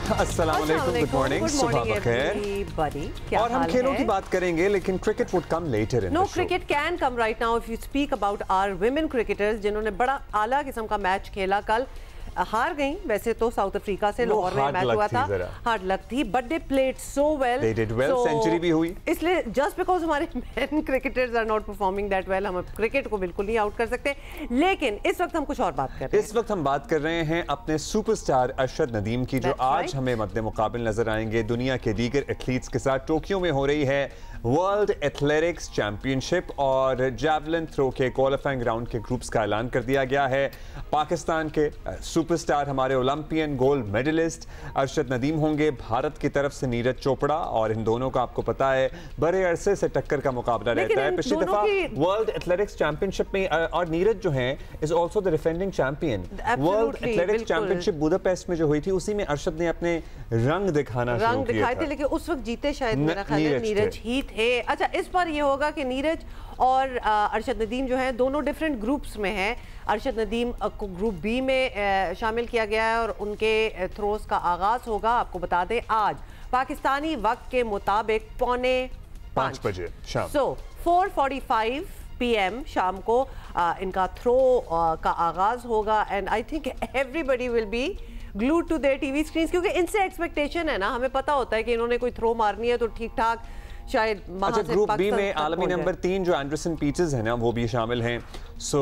अस्सलाम वालेकुम, good morning, सुबह बखैर। और हम खेलों की बात करेंगे, लेकिन cricket would come later in the show. No, cricket can come right now if you speak about our women cricketers, जिन्होंने बड़ा आला किस्म का मैच खेला। कल हार गई वैसे तो साउथ अफ्रीका से, लाहौर में मैच हुआ था, हार्ड लक थी, but they played so well, they did well, century भी हुई। इसलिए जस्ट बिकॉज हमारे men cricketers are not performing that well, हम क्रिकेट को बिल्कुल नहीं आउट कर सकते। लेकिन इस वक्त हम कुछ और बात कर रहे हैं। इस वक्त हम बात कर रहे हैं अपने सुपरस्टार अरशद नदीम की, जो आज हमें मद्दे मुकाबिल नजर आएंगे दुनिया के दीगर एथलीट्स के साथ। टोक्यो में हो रही है वर्ल्ड एथलेटिक्स चैंपियनशिप और जैवलिन थ्रो के क्वालिफाइंग राउंड के ग्रुप्स का ऐलान कर दिया गया है। पाकिस्तान के सुपरस्टार, हमारे Olympian gold medalist Arshad Nadeem होंगे। भारत की तरफ से नीरज चोपड़ा, और इन दोनों का आपको पता है बड़े अरसे से टक्कर का मुकाबला रहता है। पिछली दफा वर्ल्ड एथलेटिक्स चैंपियनशिप में, और नीरज जो है is also the defending champion. World athletics championship Budapest में जो हुई थी, उसी में अरशद ने अपने रंग दिखाना शुरू किया था। लेकिन उस वक्त जीते शायद मेरा ख्याल है नीरज ही थे। अच्छा, इस बार ये होगा कि नीरज और अरशद नदीम जो है दोनों डिफरेंट ग्रुप्स में हैं। अरशद नदीम को ग्रुप बी में शामिल किया गया है और उनके थ्रोस का आगाज होगा, आपको बता दें, आज पाकिस्तानी वक्त के मुताबिक 4:45 बजे शाम। सो 4:45 PM शाम को इनका थ्रो का आगाज होगा। And I think everybody will be glued to their TV screens, क्योंकि इनसे एक्सपेक्टेशन है ना, हमें पता होता है कि इन्होंने कोई थ्रो मारनी है तो ठीक ठाक शायद। अच्छा, ग्रुप बी में आलमी नंबर 3 जो एंडरसन पीटर्स है ना, वो भी शामिल हैं। सो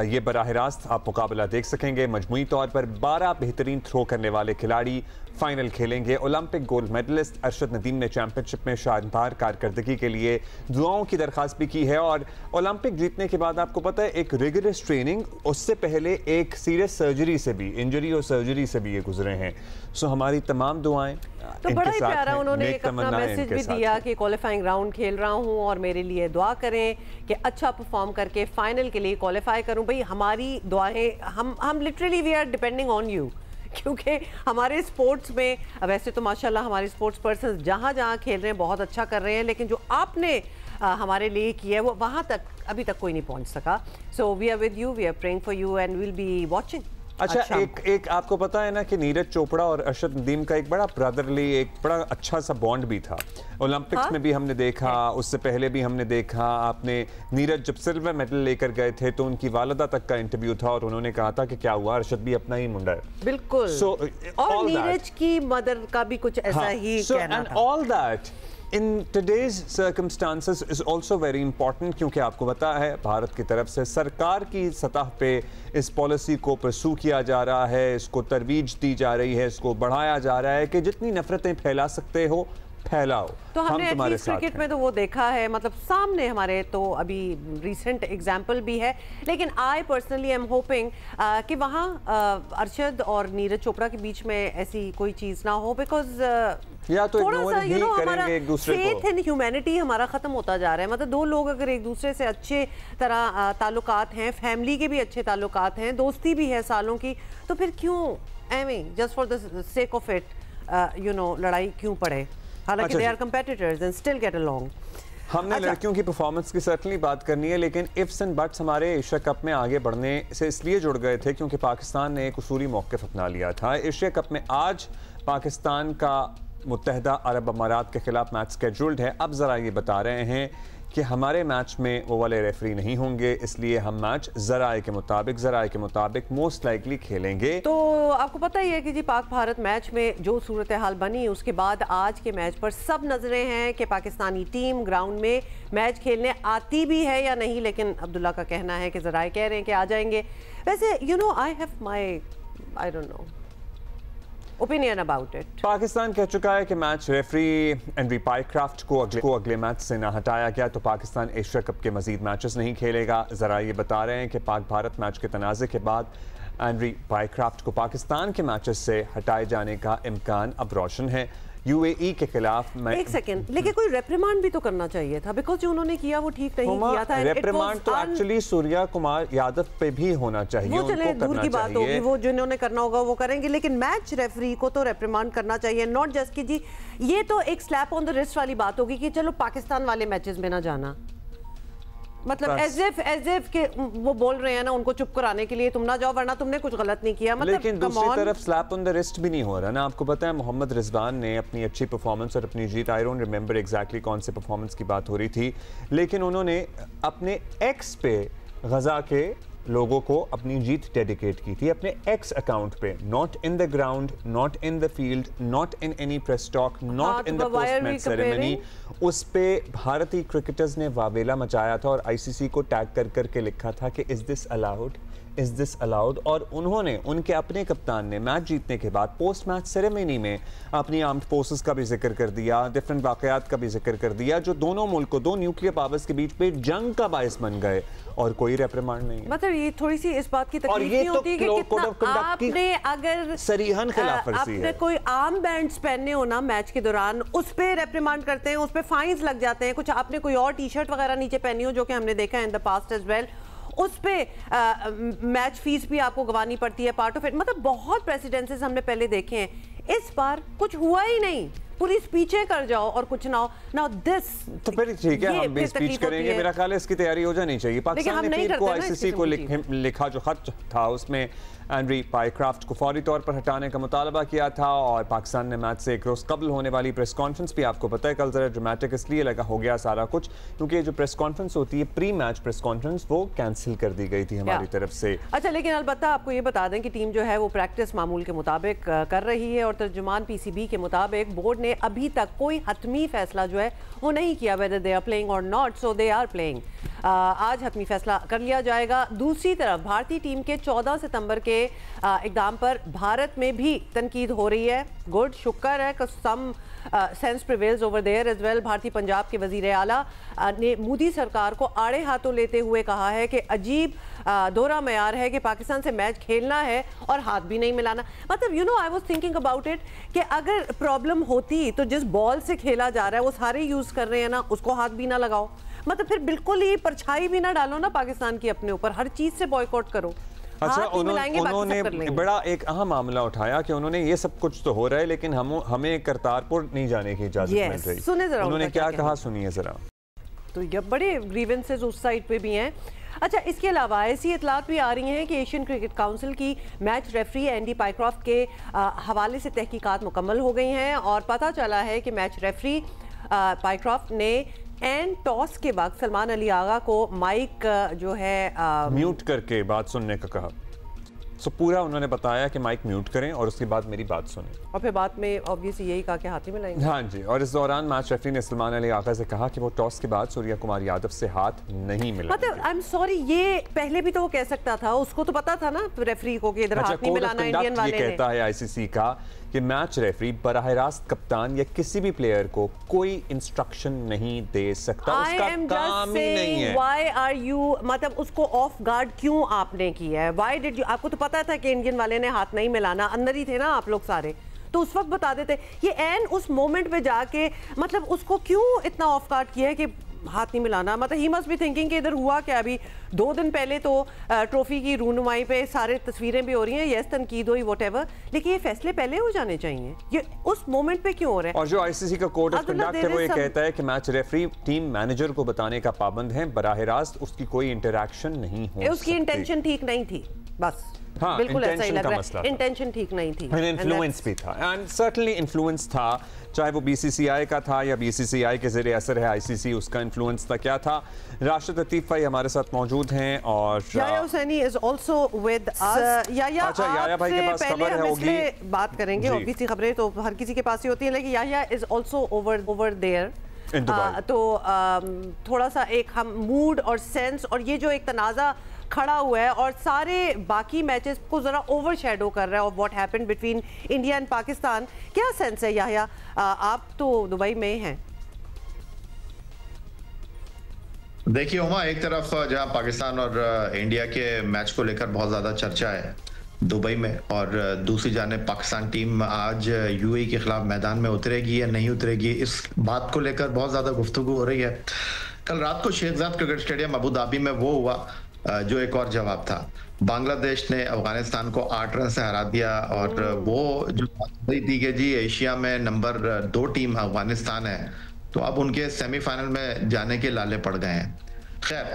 ये बराह रास्त आप मुकाबला देख सकेंगे। मजमूई तौर पर 12 बेहतरीन थ्रो करने वाले खिलाड़ी फाइनल खेलेंगे। Olympic gold medalist Arshad Nadeem ने चैंपियनशिप में शानदार कारकर्दगी के लिए दुआओं की दरख्वास्त भी की है। और ओलंपिक जीतने के बाद आपको पता है एक रिगरस ट्रेनिंग, उससे पहले एक सीरियस सर्जरी से भी, इंजरी और सर्जरी से भी ये गुजरे हैं। सो हमारी तमाम दुआएं तो बड़ा ही प्यारा उन्होंने एक अपना मैसेज भी दिया कि क्वालिफाइंग राउंड खेल रहा हूं और मेरे लिए दुआ करें कि अच्छा परफॉर्म करके फाइनल के लिए क्वालिफाई करूं। भाई हमारी दुआएं, हम literally we are depending on you, क्योंकि हमारे स्पोर्ट्स में वैसे तो माशाल्लाह हमारे स्पोर्ट्स पर्सन जहाँ जहाँ खेल रहे हैं बहुत अच्छा कर रहे हैं, लेकिन जो आपने हमारे लिए किया है वो वहाँ तक अभी तक कोई नहीं पहुँच सका। So we are with you, we are praying for you and will be watching. अच्छा, एक आपको पता है ना कि नीरज चोपड़ा और अरशद नदीम का एक बड़ा ब्रदरली, एक बड़ा अच्छा सा बॉन्ड भी था। ओलंपिक्स में भी हमने देखा, उससे पहले भी हमने देखा। आपने नीरज जब सिल्वर मेडल लेकर गए थे तो उनकी वालिदा तक का इंटरव्यू था और उन्होंने कहा था कि क्या हुआ, अरशद भी अपना ही मुंडा है। बिल्कुल। और नीरज की मदर का भी कुछ ऐसा ही कहना था। All that in today's circumstances is also very important, क्योंकि आपको पता है भारत की तरफ से सरकार की सतह पे इस पॉलिसी को परसू किया जा रहा है, इसको तरवीज दी जा रही है, इसको बढ़ाया जा रहा है कि जितनी नफरतें फैला सकते हो फैलाओ। तो हमने एटलीस्ट क्रिकेट में तो वो देखा है, मतलब सामने हमारे तो अभी रिसेंट एग्जांपल भी है। लेकिन आई पर्सनली एम होपिंग कि वहाँ अरशद और नीरज चोपड़ा के बीच में ऐसी कोई चीज़ ना हो, बिकॉज या तो थोड़ा सा हमारा फेथ इन ह्यूमैनिटी हमारा ख़त्म होता जा रहा है। मतलब दो लोग अगर एक दूसरे से अच्छे तरह ताल्लुकात हैं, फैमिली के भी अच्छे ताल्लुकात हैं, दोस्ती भी है सालों की, तो फिर क्यों just for the sake of it लड़ाई क्यों पड़े? हालांकि they are competitors and still get along. हमने लड़कियों की परफॉर्मेंस की सर्टनली बात करनी है, लेकिन इफ्स एंड बट्स हमारे एशिया कप में आगे बढ़ने से इसलिए जुड़ गए थे क्योंकि पाकिस्तान ने एक उसूली मौक़िफ़ अपना लिया था। एशिया कप में आज पाकिस्तान का मुत्तहिदा अरब अमारात के खिलाफ मैच स्केड्यूल्ड है। अब ज़रा ये बता रहे हैं कि हमारे मैच में वो वाले रेफरी नहीं होंगे, इसलिए हम मैच ज़राए के मुताबिक मोस्ट लाइकली खेलेंगे। तो आपको पता ही है कि जी पाक भारत मैच में जो सूरत हाल बनी, उसके बाद आज के मैच पर सब नजरें हैं कि पाकिस्तानी टीम ग्राउंड में मैच खेलने आती भी है या नहीं। लेकिन अब्दुल्ला का कहना है कि ज़राए कह रहे हैं कि आ जाएंगे। वैसे I have my I don't know opinion about it. Pakistan कह चुका है कि मैच रेफरी एनरी पाइक्राफ्ट को अगले मैच से ना हटाया गया तो पाकिस्तान एशिया कप के मजीद मैचेस नहीं खेलेगा। जरा ये बता रहे हैं कि पाक भारत मैच के तनाज़े के बाद एनरी पाइक्राफ्ट को पाकिस्तान के मैचेस से हटाए जाने का इम्कान अब रोशन है। यूएई के खिलाफ एक सेकंड, लेकिन कोई रेप्रिमांड भी तो करना चाहिए था, बिकॉज जो उन्होंने किया वो ठीक नहीं किया था। रेप्रिमांड तो एक्चुअली सूर्या कुमार यादव पे भी होना चाहिए, वो चले दूर की बात होगी, वो जिन्होंने करना होगा वो करेंगे, लेकिन मैच रेफरी को तो रेप्रिमांड करना चाहिए, नॉट जस्ट कि जी ये तो एक स्लैप ऑन द रिस्ट वाली बात होगी कि चलो पाकिस्तान वाले मैचेस में ना जाना। मतलब एज इफ के वो बोल रहे हैं ना उनको चुप कराने के लिए, तुम ना जाओ वरना तुमने कुछ गलत नहीं किया। मतलब लेकिन दूसरी तरफ स्लैप ऑन द रिस्ट भी नहीं हो रहा ना। आपको पता है मोहम्मद रिजवान ने अपनी अच्छी परफॉर्मेंस और अपनी जीत, आई डोंट रिमेंबर एग्जैक्टली कौन से परफॉर्मेंस की बात हो रही थी, लेकिन उन्होंने अपने एक्स पे गजा के लोगों को अपनी जीत डेडिकेट की थी, अपने एक्स अकाउंट पे, not in the ground, not in the field, not in any press talk, not in the post match ceremony. उस पे भारतीय क्रिकेटर्स ने वावेला मचाया था और आईसीसी को टैग कर करके लिखा था कि is this allowed, is this allowed. और उन्होंने, उनके अपने कप्तान ने मैच जीतने के बाद पोस्ट मैच सेरेमनी में अपनी आर्म्ड फोर्सेस का भी जिक्र कर दिया, डिफरेंट वाकयात का भी जिक्र कर दिया जो दोनों मुल्कों, दो न्यूक्लियर पावर्स के बीच पे जंग का बायस बन गए, और कोई रेप्रिमांड नहीं है। मतलब ये थोड़ी सी इस बात की तकलीफ नहीं होती है कि कितना आपने अगर सरीहन खिलाफवर्जी है, आपने कोई आर्म बैंड्स पहने हो ना मैच के दौरान, उस पे रेप्रिमांड करते हैं, उस पे फाइन्स लग जाते हैं। कुछ आपने कोई और टी शर्ट वगैरह नीचे पहनी हो, जो कि हमने देखा है in the past as well, उस पे मैच फीस भी आपको गंवानी पड़ती है, पार्ट ऑफ इट। मतलब बहुत प्रेसिडेंसेस हमने पहले देखे हैं, इस बार कुछ हुआ ही नहीं। पूरी स्पीचें कर जाओ और कुछ ना हो। नाउ दिस तो फिर ठीक है, हम भी स्पीच करेंगे, मेरा ख्याल है इसकी तैयारी हो जानी चाहिए। पाकिस्तान ने फिर को आईसीसी को लिखा जो खत था उसमें एंड्री पाइक्राफ्ट को फौरी तौर पर हटाने का मुतालबा किया था, और पाकिस्तान ने मैच से एक रोज कबल होने वाली प्रेस कॉन्फ्रेंस भी, आपको पता है कल जरा ड्रामेटिक इसलिए लगा हो गया सारा कुछ क्योंकि जो प्रेस कॉन्फ्रेंस होती है प्री मैच प्रेस कॉन्फ्रेंस, वो कैंसिल कर दी गई थी हमारी तरफ से। अच्छा, लेकिन अलबत्ता आपको ये बता दें कि टीम जो है वो प्रैक्टिस मामूल के मुताबिक कर रही है, और तर्जुमान पीसीबी के मुताबिक बोर्ड ने अभी तक कोई हतमी फैसला जो है वो नहीं किया वेदर दे आर प्लेइंग और not, so they are playing. आज हतमी फैसला कर लिया जाएगा। दूसरी तरफ भारतीय टीम के 14 सितंबर के इक़दाम पर भारत में भी तनकीद हो रही है। गुड, शुक्र है कि some sense prevails over there as well. भारतीय पंजाब के वजीर आला ने मोदी सरकार को आड़े हाथों लेते हुए कहा है कि अजीब दोहरा मयार है कि पाकिस्तान से मैच खेलना है और हाथ भी नहीं मिलाना। मतलब you know I was thinking about it कि अगर प्रॉब्लम होती तो जिस बॉल से खेला जा रहा है वो सारे यूज कर रहे हैं ना, उसको हाथ भी ना लगाओ। मतलब फिर बिल्कुल ही परछाई भी ना डालो ना पाकिस्तान की अपने ऊपर, हर चीज से बॉयकॉट करो। अच्छा, उन्होंने बड़ा एक अहम मामला उठाया कि उन्होंने ये सब कुछ तो हो रहा है लेकिन हमें करतारपुर नहीं जाने की इजाजत मिल रही। सुने जरा उन्होंने क्या कहा, सुनिए जरा। तो ये बड़े ग्रीवेंसेस उस साइड पे भी हैं। अच्छा, इसके अलावा ऐसी इतलात भी आ रही हैं कि एशियन क्रिकेट काउंसिल की मैच रेफरी एंडी पाइक्रॉफ्ट के हवाले से तहकीकात मुकम्मल हो गई हैं, और पता चला है कि मैच रेफरी पाइक्रॉफ्ट ने एंड टॉस के वक्त सलमान अली आगा को माइक जो है म्यूट करके बात सुनने का कहा। सो पूरा उन्होंने बताया कि माइक म्यूट करें और उसके बाद मेरी बात सुनें, और फिर बाद में ऑब्वियसली यही कहा कि हाथ ही मिलाएंगे। हाँ जी, और इस दौरान मैच रेफरी ने सलमान अली आगा से कहा कि वो टॉस के बाद सूर्या कुमार यादव से हाथ नहीं मिला। मतलब आई एम सॉरी, ये पहले भी तो वो कह सकता था, उसको तो पता था ना रेफरी को कि इधर हाथ नहीं मिलाना। इंडियन वाले ने कहता है आईसीसी का कि मैच रेफरी बराह रास्त कप्तान या किसी भी प्लेयर को कोई इंस्ट्रक्शन नहीं दे सकता, उसका काम ही नहीं है। Why are you, मतलब उसको ऑफ गार्ड क्यों आपने किया है? Why did you, आपको तो पता था कि इंडियन वाले ने हाथ नहीं मिलाना, अंदर ही थे ना आप लोग सारे, तो उस वक्त बता देते। ये एन उस मोमेंट पे जाके मतलब उसको क्यों इतना ऑफ गार्ड किया है कि हाथ नहीं मिलाना? मतलब ही मस्ट बी थिंकिंग कि इधर हुआ क्या। अभी 2 दिन पहले तो ट्रॉफी की रूनुमाई पे सारे तस्वीरें भी हो रही हैं, यस तनकीद हुई व्हाटएवर, लेकिन ये फैसले पहले हो जाने चाहिए, ये उस मोमेंट पे क्यों हो रहे हैं? और जो आईसीसी का कोड ऑफ कंडक्ट है वो ये कहता है कि मैच रेफरी टीम मैनेजर को बताने का पाबंद है, बराह रास्त उसकी कोई इंटरैक्शन नहीं हो सकती। उसकी इंटेंशन ठीक नहीं थी, बस। हाँ, बिल्कुल ऐसा ही लग रहा है, इंटेंशन ठीक नहीं थी, इन्फ्लुएंस भी था, एंड सर्टेनली इन्फ्लुएंस था, चाहे वो बीसीसीआई का था या बीसीसीआई के ज़रिए असर है आईसीसी, उसका इन्फ्लुएंस था। क्या था? राशिद लतीफ़ भाई हमारे साथ मौजूद हैं, और Yahya Hussaini is also with us. Yahya, अच्छा, याया भाई के पास खबर है होगी, बात करेंगे। ऑब्वियसली खबरें तो हर किसी के पास ही होती है, लेकिन याया इज आल्सो ओवर देयर। तो थोड़ा सा एक हम मूड और सेंस और ये जो एक तनाज़ा खड़ा हुआ है और सारे बाकी मैचेस को जरा ओवरशैडो कर रहा है of what happened between India and Pakistan. क्या सेंस है याहिया, आप तो दुबई में हैं? देखिए उमा, एक तरफ जहां पाकिस्तान और इंडिया के मैच को लेकर बहुत ज्यादा चर्चा है दुबई में, और दूसरी जानिब पाकिस्तान टीम आज यूएई के खिलाफ मैदान में उतरेगी या नहीं उतरेगी, इस बात को लेकर बहुत ज्यादा गुफ्तगू हो रही है। कल रात को Sheikh Zayed cricket stadium Abu Dhabi में वो हुआ जो एक और जवाब था। बांग्लादेश ने अफगानिस्तान को 8 रन से हरा दिया, और वो जो बात थी कि जी एशिया में नंबर 2 टीम अफगानिस्तान है, तो अब उनके सेमीफाइनल में जाने के लाले पड़ गए हैं। खैर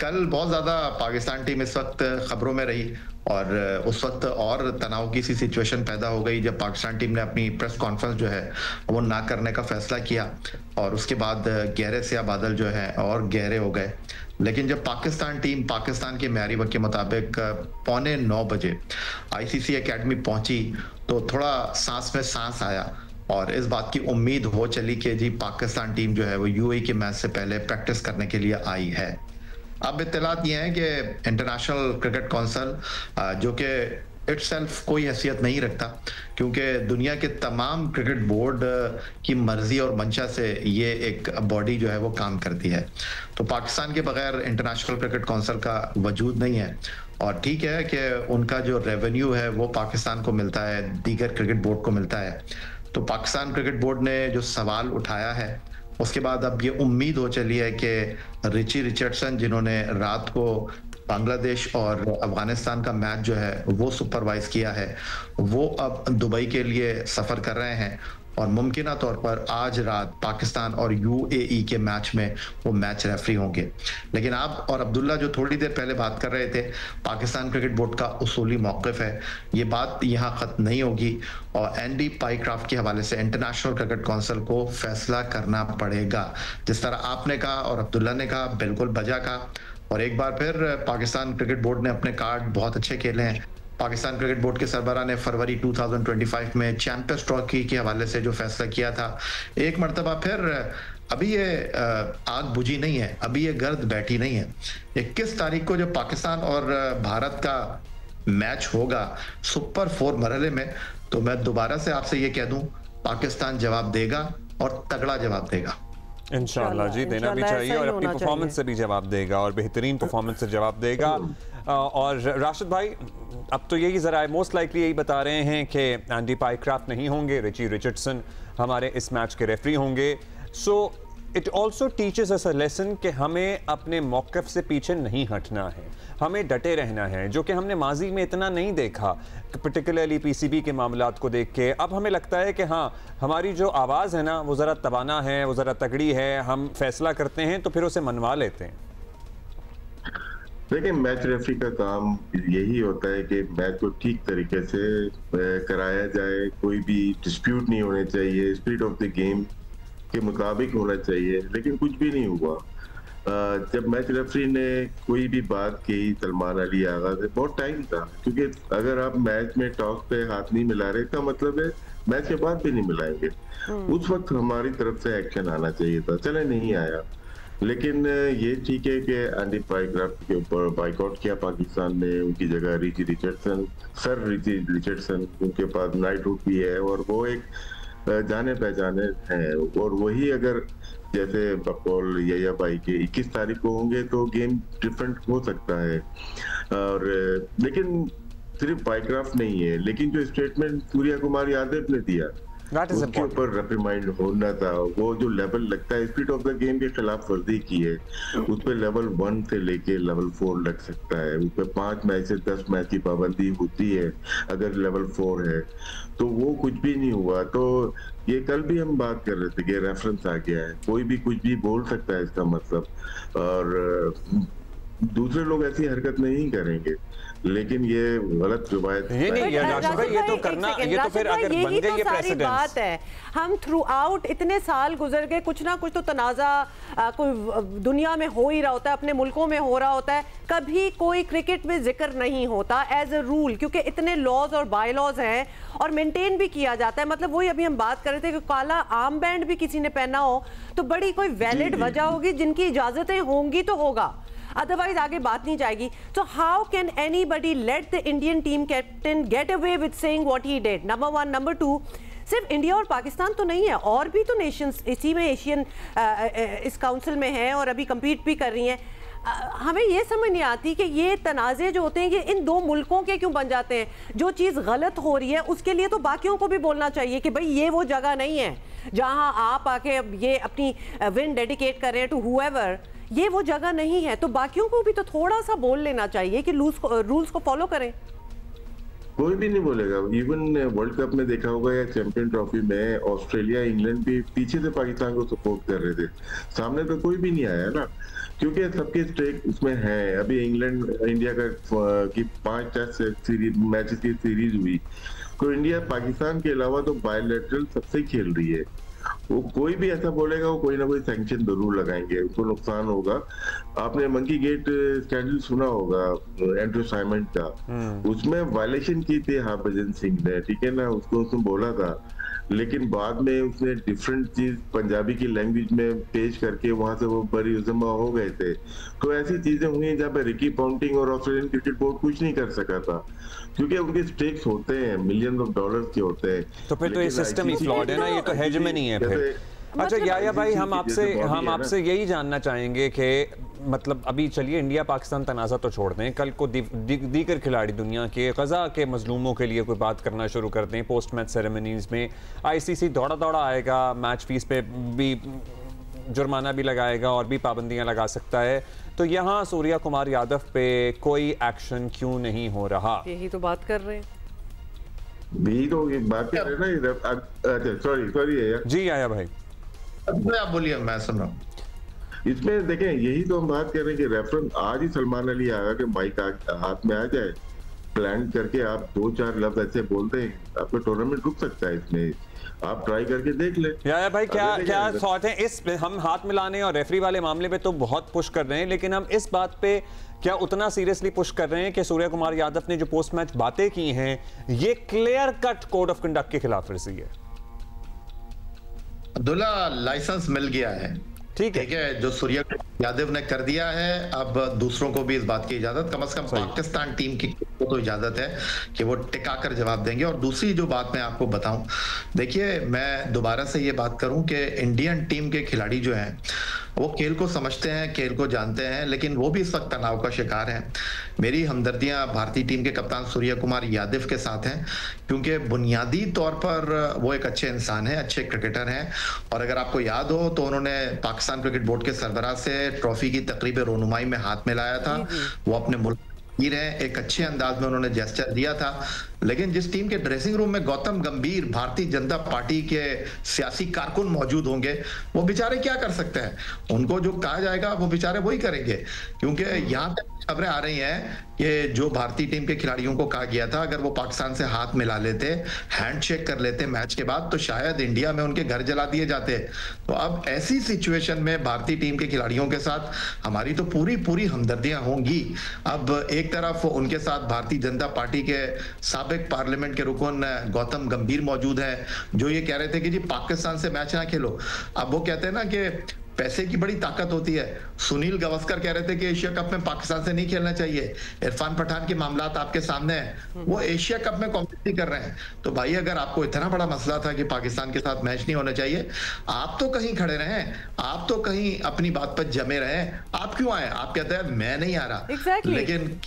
कल बहुत ज्यादा पाकिस्तान टीम इस वक्त खबरों में रही और उस वक्त और तनाव की सी सिचुएशन पैदा हो गई जब पाकिस्तान टीम ने अपनी प्रेस कॉन्फ्रेंस जो है वो ना करने का फैसला किया और उसके बाद गहरे स्याह बादल जो है और गहरे हो गए। लेकिन जब पाकिस्तान टीम पाकिस्तान के म्यारी वक्त के मुताबिक 8:45 बजे आईसीसी एकेडमी पहुंची तो थोड़ा सांस में सांस आया और इस बात की उम्मीद हो चली कि जी पाकिस्तान टीम जो है वो यूएई के मैच से पहले प्रैक्टिस करने के लिए आई है। अब इत्तलात ये है कि इंटरनेशनल क्रिकेट काउंसिल जो कि इटसेल्फ कोई हैसियत नहीं रखता क्योंकि दुनिया के तमाम क्रिकेट बोर्ड की मर्जी और मंशा से ये एक बॉडी जो है वो काम करती है, तो पाकिस्तान के बगैर इंटरनेशनल क्रिकेट काउंसिल का वजूद नहीं है। और ठीक है कि उनका जो रेवेन्यू है वो पाकिस्तान को मिलता है, दीगर क्रिकेट बोर्ड को मिलता है। तो पाकिस्तान क्रिकेट बोर्ड ने जो सवाल उठाया है उसके बाद अब ये उम्मीद हो चली है कि रिची रिचर्डसन जिन्होंने रात को बांग्लादेश और अफगानिस्तान का मैच जो है वो सुपरवाइज किया है वो अब दुबई के लिए सफर कर रहे हैं और मुमकिना तौर पर आज रात पाकिस्तान और यूएई के मैच में वो मैच रेफरी होंगे। लेकिन आप और अब्दुल्ला जो थोड़ी देर पहले बात कर रहे थे, पाकिस्तान क्रिकेट बोर्ड का उसूली मौक़िफ़ है, ये बात यहाँ ख़त्म नहीं होगी और एंडी पाइक्राफ्ट के हवाले से इंटरनेशनल क्रिकेट काउंसिल को फैसला करना पड़ेगा। जिस तरह आपने कहा और अब्दुल्ला ने कहा, बिल्कुल बजा कहा। और एक बार फिर पाकिस्तान क्रिकेट बोर्ड ने अपने कार्ड बहुत अच्छे खेले हैं। पाकिस्तान क्रिकेट बोर्ड के सरबरा ने फरवरी 2025 में चैंपियंस ट्रॉफी के हवाले से जो फैसला किया था, एक मरतबा फिर अभी ये आग बुझी नहीं है, अभी ये गर्द बैठी नहीं है। 21 तारीख को जब पाकिस्तान और भारत का मैच होगा सुपर 4 मरहले में, तो मैं दोबारा से आपसे ये कह दूं, पाकिस्तान जवाब देगा और तगड़ा जवाब देगा। इंशाल्लाह जी, देना भी चाहिए और अपनी परफॉर्मेंस से भी जवाब देगा और बेहतरीन परफॉर्मेंस से जवाब देगा। और राशिद भाई, अब तो यही ज़रा मोस्ट लाइकली यही बता रहे हैं कि एंडी पाइक्राफ्ट नहीं होंगे, रिची रिचर्डसन हमारे इस मैच के रेफरी होंगे। So it also teaches us a lesson कि हमें अपने मौक़िफ़ से पीछे नहीं हटना है, हमें डटे रहना है, जो कि हमने माजी में इतना नहीं देखा, पर्टिकुलरली पीसीबी के मामलात को देख के। अब हमें लगता है कि हाँ, हमारी जो आवाज़ है ना वो ज़रा तवाना है, वो ज़रा तगड़ी है, हम फैसला करते हैं तो फिर उसे मनवा लेते हैं। देखिए, मैच रेफरी का काम यही होता है कि मैच को ठीक तरीके से कराया जाए, कोई भी डिस्प्यूट नहीं होने चाहिए, स्पिरिट ऑफ द गेम के मुताबिक होना चाहिए, लेकिन कुछ भी नहीं हुआ। जब मैच रेफरी ने कोई भी बात की सलमान अली आगा से, बहुत टाइम था, क्योंकि अगर आप मैच में टॉस पे हाथ नहीं मिला रहे, इसका मतलब है मैच के बाद भी नहीं मिलाएंगे। उस वक्त हमारी तरफ से एक्शन आना चाहिए था, चले नहीं आया। लेकिन ये ठीक है कि एंडी पाइक्राफ्ट के ऊपर बाइकआउट किया पाकिस्तान ने, उनकी जगह Richie Richardson, sir Richie Richardson, उनके पास नाइटहुड भी है और वो एक जाने पहचाने हैं। और वही अगर जैसे बकौल या भाई के 21 तारीख को होंगे तो गेम डिफरेंट हो सकता है। और लेकिन सिर्फ पाइक्राफ्ट नहीं है, लेकिन जो स्टेटमेंट सूर्या कुमार यादव ने दिया उसके ऊपर रिमाइंड होना था। वो जो लेवल लगता है स्पिरिट ऑफ द गेम के खिलाफ वर्जी की है, उस पर लेवल 1 से लेके लेवल 4 लग सकता है। उस पर 5 मैच से 10 मैच की पाबंदी होती है अगर लेवल 4 है, तो वो कुछ भी नहीं हुआ। तो ये कल भी हम बात कर रहे थे कि रेफरेंस आ गया है, कोई भी कुछ भी बोल सकता है इसका मतलब, और दूसरे लोग ऐसी हरकत नहीं करेंगे। लेकिन ये गलत रवायत ये तो करना, ये तो फिर अगर बन गई ये प्रेसिडेंस बात है। हम थ्रू आउट इतने साल गुजर गए, कुछ ना कुछ तो तनाजा कोई दुनिया में हो ही रहा होता है, अपने मुल्कों में हो रहा होता है, कभी कोई क्रिकेट में जिक्र नहीं होता एज अ रूल, क्योंकि इतने लॉज और बाय लॉज हैं और मेंटेन भी किया जाता है। मतलब वही अभी हम बात कर रहे थे कि काला आर्म बैंड भी किसी ने पहना हो तो बड़ी कोई वैलिड वजह होगी, जिनकी इजाजतें होंगी तो होगा, अदरवाइज आगे बात नहीं जाएगी। So how can anybody let the Indian team captain get away with saying what he did? Number 1, number 2, सिर्फ इंडिया और पाकिस्तान तो नहीं है, और भी तो नेशंस इसी में एशियन इस काउंसिल में हैं और अभी compete भी कर रही हैं। हमें ये समझ नहीं आती कि ये तनाज़े जो होते हैं ये इन दो मुल्कों के क्यों बन जाते हैं। जो चीज़ गलत हो रही है उसके लिए तो बाकियों को भी बोलना चाहिए कि भाई ये वो जगह नहीं है जहां आप आके ये अपनी विन डेडिकेट कर रहे हैं टू हुएवर, ये वो जगह नहीं है। तो बाकियों को भी तो थोड़ा सा बोल लेना चाहिए कि रूल्स को फॉलो करें। कोई भी नहीं बोलेगा। इवन वर्ल्ड कप में देखा होगा या चैंपियन ट्रॉफी में ऑस्ट्रेलिया इंग्लैंड भी पीछे से पाकिस्तान को सपोर्ट कर रहे थे, सामने तो कोई भी नहीं आया ना, क्योंकि सबके स्टेक उसमें है। अभी इंग्लैंड इंडिया का की 5 टेस्ट सीरीज मैचेस की सीरीज हुई, तो इंडिया पाकिस्तान के अलावा तो बायलैटरल सबसे खेल रही है। वो कोई भी ऐसा बोलेगा वो कोई ना कोई सैंक्शन जरूर लगाएंगे, उनको नुकसान होगा। आपने मंकी गेट स्कैंडल सुना होगा एंड्रू साइमंड का, उसमें वायलेशन की थी हरभजन सिंह ने, ठीक है ना, उसको उसने बोला था, लेकिन बाद में उसने डिफरेंट चीज पंजाबी की लैंग्वेज में पेश करके वहां से वो बरी उजमा हो गए थे। तो ऐसी चीजें हुई जहाँ पे रिकी पॉन्टिंग और ऑस्ट्रेलियन क्रिकेट बोर्ड कुछ नहीं कर सका था, क्योंकि उनके स्टेक्स होते हैं मिलियंस ऑफ डॉलर्स के होते हैं। तो फिर तो ये सिस्टम ही फ्लॉड है ना, ये तो हेजेमनी है फिर। अच्छा याया भाई, हम आपसे यही जानना चाहेंगे कि मतलब अभी चलिए इंडिया पाकिस्तान तनाज़ा तो छोड़ दें, कल को दीगर खिलाड़ी दुनिया के गज़ा के मजलूमों के लिए कोई बात करना शुरू कर दें। पोस्ट मैच सेरेमनीज में आईसीसी दौड़ा आएगा, मैच फीस पे भी जुर्माना भी लगाएगा और भी पाबंदियां लगा सकता है। तो यहाँ सूर्या कुमार यादव पे कोई एक्शन क्यों नहीं हो रहा? यही तो बात कर रहे हैं, यही तो बात कर रहे हैं ना। अच्छा सॉरी जी आया भाई, आप बोलिए, मैं सुन रहा हूँ। इसमें देखें, यही तो हम बात कर रहे हैं कि रेफरेंस आज ही सलमान अली आया कि माइक हाथ में आ जाए, प्लान करके आप 2-4 लफ्ज ऐसे बोलते हैं, आपका टूर्नामेंट रुक सकता है। इसमें आप ट्राई करके देख ले। याया भाई, क्या थॉट है इस पे? हम हाथ मिलाने और रेफरी वाले मामले पे तो बहुत पुश कर रहे हैं, लेकिन हम इस बात पे क्या उतना सीरियसली पुश कर रहे हैं कि सूर्या कुमार यादव ने जो पोस्ट मैच बातें की हैं, ये clear cut code of conduct के खिलाफ वर्जी है? अब्दुल्ला, लाइसेंस मिल गया है, ठीक है, जो सूर्या यादव ने कर दिया है, अब दूसरों को भी इस बात की इजाजत, कम से कम पाकिस्तान टीम की तो इजाजत है कि वो टिका कर जवाब देंगे। और दूसरी जो बात मैं आपको बताऊं, देखिए मैं दोबारा से ये बात करूं कि इंडियन टीम के खिलाड़ी जो हैं वो खेल को समझते हैं, खेल को जानते हैं, लेकिन वो भी इस वक्त तनाव का शिकार हैं। मेरी हमदर्दियां भारतीय टीम के कप्तान सूर्या कुमार यादव के साथ हैं, क्योंकि बुनियादी तौर पर वो एक अच्छे इंसान हैं, अच्छे क्रिकेटर हैं। और अगर आपको याद हो तो उन्होंने पाकिस्तान क्रिकेट बोर्ड के सरबराह से ट्रॉफी की तकरीब रोनुमाई में हाथ मिलाया था। वो अपने मुल्क एक अच्छे अंदाज में उन्होंने जेस्चर दिया था। लेकिन जिस टीम के ड्रेसिंग रूम में गौतम गंभीर भारतीय जनता पार्टी के सियासी कारकुन मौजूद होंगे, वो बेचारे क्या कर सकते हैं? उनको जो कहा जाएगा वो बेचारे वही करेंगे, क्योंकि यहाँ तक खबरें आ रही हैं कि जो भारतीय टीम के खिलाड़ियों को कहा गया था अगर वो पाकिस्तान से हाथ मिला लेते, हैंडशेक कर लेते मैच के बाद, तो शायद इंडिया में उनके घर जला दिए जाते। तो अब ऐसी सिचुएशन में भारतीय टीम के खिलाड़ियों के साथ हमारी तो पूरी हमदर्दियां होंगी। अब एक तरफ उनके साथ भारतीय जनता पार्टी के साबिक पार्लियामेंट के रुकन गौतम गंभीर मौजूद है, जो ये कह रहे थे कि जी पाकिस्तान से मैच ना खेलो। अब वो कहते हैं ना कि पैसे की बड़ी ताकत होती है। सुनील गावस्कर कह रहे थे कि एशिया कप में पाकिस्तान से नहीं खेलना चाहिए। इरफान पठान के मामला आपके सामने है, वो एशिया कप में कॉम्पीट कर रहे हैं। तो भाई अगर आपको इतना बड़ा मसला था कि पाकिस्तान के साथ मैच नहीं होना चाहिए, आप तो कहीं खड़े रहें, आप तो कहीं अपनी बात पर जमे रहें। आप क्यों आए? आप कहते हैं मैं नहीं आ रहा, लेकिन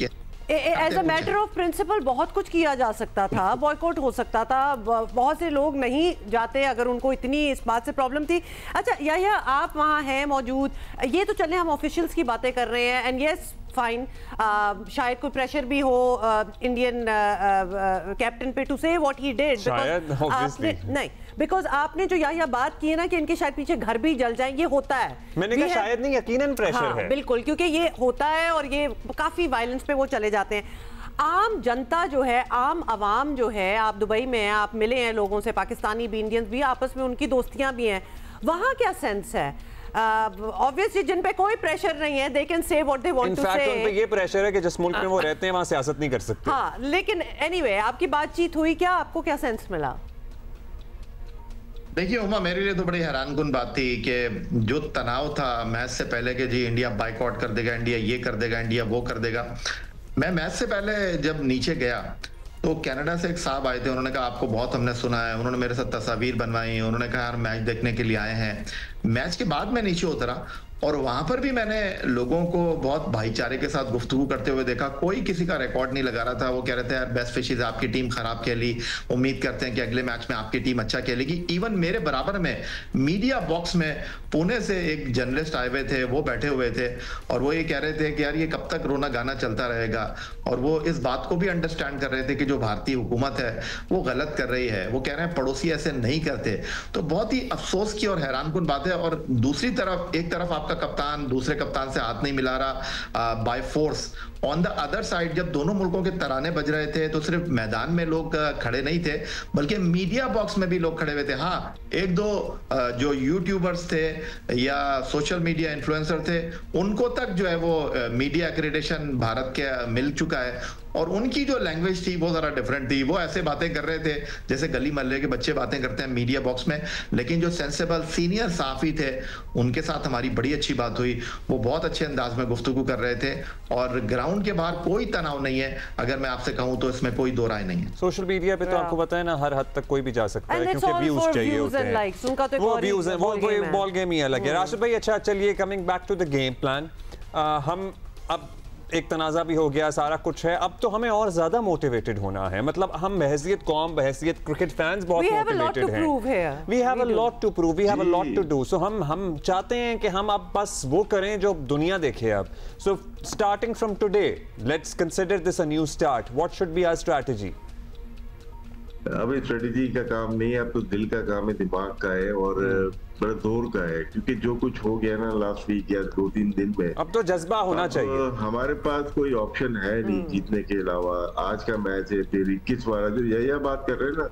as a matter of principle बहुत कुछ किया जा सकता था, बॉयकॉट हो सकता था, बहुत से लोग नहीं जाते अगर उनको इतनी इस बात से प्रॉब्लम थी। अच्छा याया, आप वहाँ हैं मौजूद, ये तो चले हम ऑफिशियल्स की बातें कर रहे हैं, एंड यस फाइन, शायद कोई प्रेशर भी हो इंडियन कैप्टन पे टू से व्हाट ही डिड, नहीं बिकॉज आपने जो यहाँ बात की है ना कि इनके शायद पीछे घर भी जल जाए, ये होता है। मैंने कहा शायद नहीं, यकीनन प्रेशर है। बिल्कुल, क्योंकि ये होता है और ये काफी वायलेंस पे वो चले जाते हैं। आम जनता जो है, आम आवाम जो है, आप दुबई में हैं, आप मिले हैं लोगों से, पाकिस्तानी भी, इंडियंस भी, आपस में उनकी दोस्तियां भी हैं, वहाँ क्या सेंस है? ऑब्वियसली जिन पे कोई प्रेशर नहीं है, they can say what they want to say. उन पे ये प्रेशर है कि जिस मुल्क में वो रहते हैं वहाँ सियासत नहीं कर सकते। हाँ, लेकिन एनीवे आपकी बातचीत हुई, क्या आपको क्या सेंस मिला? देखिए उमा, मेरे लिए तो बड़ी हैरानकुन बात थी कि जो तनाव था मैच से पहले कि जी इंडिया बाइकआउट कर देगा, इंडिया ये कर देगा, इंडिया वो कर देगा। मैं मैच से पहले जब नीचे गया तो कनाडा से एक साहब आए थे, उन्होंने कहा आपको बहुत हमने सुना है, उन्होंने मेरे साथ तस्वीर बनवाई, उन्होंने कहा यार मैच देखने के लिए आए हैं। मैच के बाद मैं नीचे उतरा और वहां पर भी मैंने लोगों को बहुत भाईचारे के साथ गुफ्तगू करते हुए देखा। कोई किसी का रिकॉर्ड नहीं लगा रहा था। वो कह रहे थे यार बेस्ट फिशेस, आपकी टीम खराब खेली, उम्मीद करते हैं कि अगले मैच में आपकी टीम अच्छा खेलेगी। इवन मेरे बराबर में मीडिया बॉक्स में पुणे से एक जर्नलिस्ट आए हुए थे, वो बैठे हुए थे और वो ये कह रहे थे कि यार ये कब तक रोना गाना चलता रहेगा। और वो इस बात को भी अंडरस्टैंड कर रहे थे कि जो भारतीय हुकूमत है वो गलत कर रही है। वो कह रहे हैं पड़ोसी ऐसे नहीं करते। तो बहुत ही अफसोस की और हैरानकुन बात है। और दूसरी तरफ, एक तरफ आपका कप्तान दूसरे कप्तान से हाथ नहीं मिला रहा by force, on the other side जब दोनों मुल्कों के तराने बज रहे थे तो सिर्फ मैदान में लोग खड़े नहीं थे बल्कि मीडिया बॉक्स में भी लोग खड़े हुए थे। हाँ, एक दो जो यूट्यूबर्स थे या सोशल मीडिया इन्फ्लुएंसर थे, उनको तक जो है वो मीडिया एक्रेडिटेशन भारत के मिल चुका है और उनकी जो लैंग्वेज थी वो जरा डिफरेंट थी। वो ऐसे बातें कर रहे थे जैसे गली मोहल्ले के बच्चे बातें करते हैं मीडिया बॉक्स में। लेकिन जो सेंसेबल सीनियर साफी थे उनके साथ हमारी बड़ी अच्छी बात हुई। वो बहुत अच्छे अंदाज में गुफ्तगू कर रहे थे और ग्राउंड के बाहर कोई तनाव नहीं है। अगर मैं आपसे कहूं तो इसमें कोई दो राय नहीं है। सोशल मीडिया पे तो आपको पता है ना, हर हद तक कोई भी जा सकता है क्योंकि व्यूज चाहिए होते हैं। वो व्यूज हैं, वो बॉल गेम ही अलग है। राशिद भाई, अच्छा चलिए coming back to the game plan, हम अब एक तनाज़ा भी हो गया, सारा कुछ है, अब तो हमें और ज्यादा मोटिवेटेड होना है। मतलब हम बहैसियत कौम, बहैसियत क्रिकेट फैंस बहुत मोटिवेटेड हैं। We have a lot to prove, we have a lot to do. So हम चाहते हैं कि हम अब बस वो करें जो दुनिया देखे अब। So starting from today, let's consider this a new start. What should be our strategy? अभी स्ट्रेटेजी का काम नहीं है, अब तो दिल का काम है, दिमाग का है और बड़ा जोर का है। क्योंकि जो कुछ हो गया ना लास्ट वीक या 2-3 दिन में, अब तो जज्बा होना चाहिए। हमारे पास कोई ऑप्शन है नहीं जीतने के अलावा। आज का मैच है, फिर 21 वाला जो यह बात कर रहे हैं ना,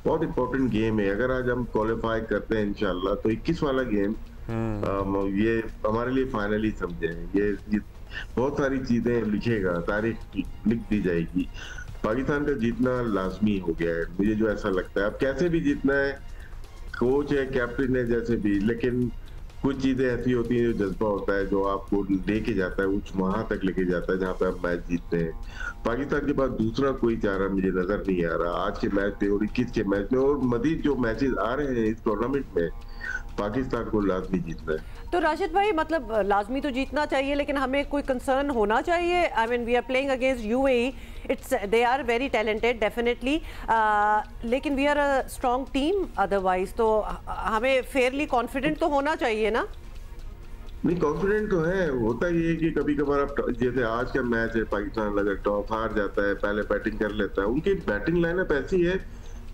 बहुत इंपॉर्टेंट गेम है। अगर आज हम क्वालिफाई करते हैं इंशाल्लाह तो 21 वाला गेम ये हमारे लिए फाइनली समझे। ये बहुत सारी चीजें लिखेगा, तारीख लिख दी जाएगी। पाकिस्तान का जीतना लाजमी हो गया है, मुझे जो ऐसा लगता है। अब कैसे भी जीतना है, कोच है, कैप्टन है, जैसे भी, लेकिन कुछ चीजें ऐसी होती हैं जो जज्बा होता है जो आपको लेके जाता है, उस वहां तक लेके जाता है जहां पे आप मैच जीतते हैं। पाकिस्तान के पास दूसरा कोई चारा मुझे नजर नहीं आ रहा आज के मैच में और 21 के मैच में और मजीद जो मैचेस आ रहे हैं इस टूर्नामेंट में। पाकिस्तान को लाजमी जीतना है। तो राशिद भाई, मतलब लाजमी तो जीतना चाहिए लेकिन हमें कोई कंसर्न होना चाहिए। I mean we are playing against UAE, it's they are very talented definitely, लेकिन we are a strong team otherwise. तो हमें फेयरली कॉन्फिडेंट तो होना चाहिए ना? नहीं, कॉन्फिडेंट तो है। होता ये है कि कभी कभार आप, जैसे आज का मैच है, पाकिस्तान अगर टॉस हार जाता है, पहले बैटिंग कर लेता है, उनकी बैटिंग लाइनअप ऐसी है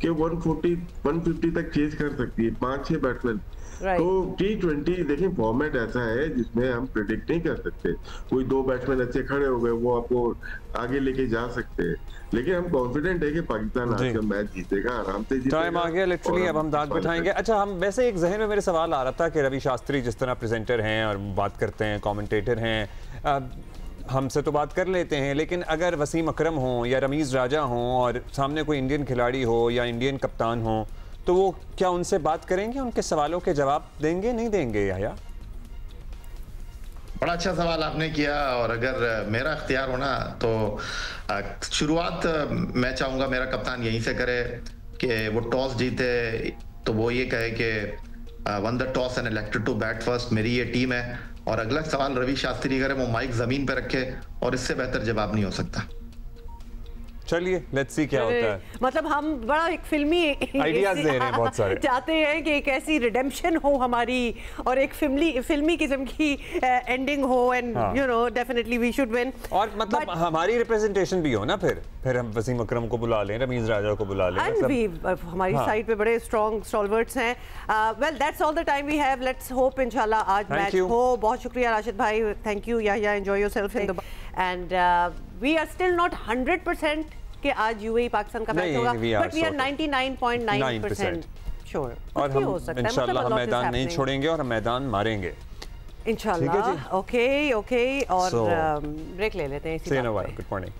कि 140-150 तक चेज कर सकती है 5-6 बैट्समैन। तो T20 देखें, फॉर्मेट ऐसा है जिसमें हम प्रेडिक्ट नहीं कर सकते। कोई 2 बैट्समैन अच्छे खड़े हो गए, वो आपको आगे लेके जा सकते हैं। लेकिन हम कॉन्फिडेंट है कि पाकिस्तान आज का मैच जीतेगा, आराम से जीतेगा। टाइम आ गया लिटरली, अब हम दाग बिठाएंगे। अच्छा, हम वैसे एक जहन में मेरे सवाल आ रहा था कि रवि शास्त्री जिस तरह प्रेजेंटर हैं और बात करते हैं, कमेंटेटर हैं, हमसे तो बात कर लेते हैं, लेकिन अगर वसीम अकरम हो या रमीज़ राजा हो और सामने कोई इंडियन खिलाड़ी हो या इंडियन कप्तान हो, तो वो क्या उनसे बात करेंगे, उनके सवालों के जवाब देंगे, नहीं देंगे? या बड़ा अच्छा सवाल आपने किया और अगर मेरा इख्तियार होना तो शुरुआत मैं चाहूंगा मेरा कप्तान यहीं से करे कि वो टॉस जीते तो वो ये कहे कि won the toss and elected to bat first, मेरी ये टीम है। और अगला सवाल रवि शास्त्री करे, वो माइक जमीन पे रखे और इससे बेहतर जवाब नहीं हो सकता। चलिए लेट्स सी क्या होता है। मतलब हम बड़ा एक फिल्मी आइडियाज दे रहे हैं बहुत सारे, चाहते हैं कि एक ऐसी रिडेम्पशन हो हमारी और एक फिल्मी किस्म की एंडिंग हो and you know definitely we should win. और मतलब हमारी रिप्रेजेंटेशन भी हो ना, फिर हम वसीम अकरम को बुला लें, रमीज़ राजा को बुला लें, एंड भी हमारी साइड पे बड़े स्ट्रॉन्ग स्टॉलवर्ट्स हैं। Well that's all the time we have, let's hope इंशाल्लाह आज मैच हो। बहुत शुक्रिया राशिद भाई, thank you. Yeah enjoy yourself in the end we are still not 100% कि आज यूएई पाकिस्तान का मैच होगा, बट वी आर 99.9% श्योर। और हम इंशाल्लाह हम मैदान नहीं छोड़ेंगे और हम मैदान मारेंगे इंशाल्लाह। ओके और ब्रेक ले लेते हैं इसी बात पे। Good morning.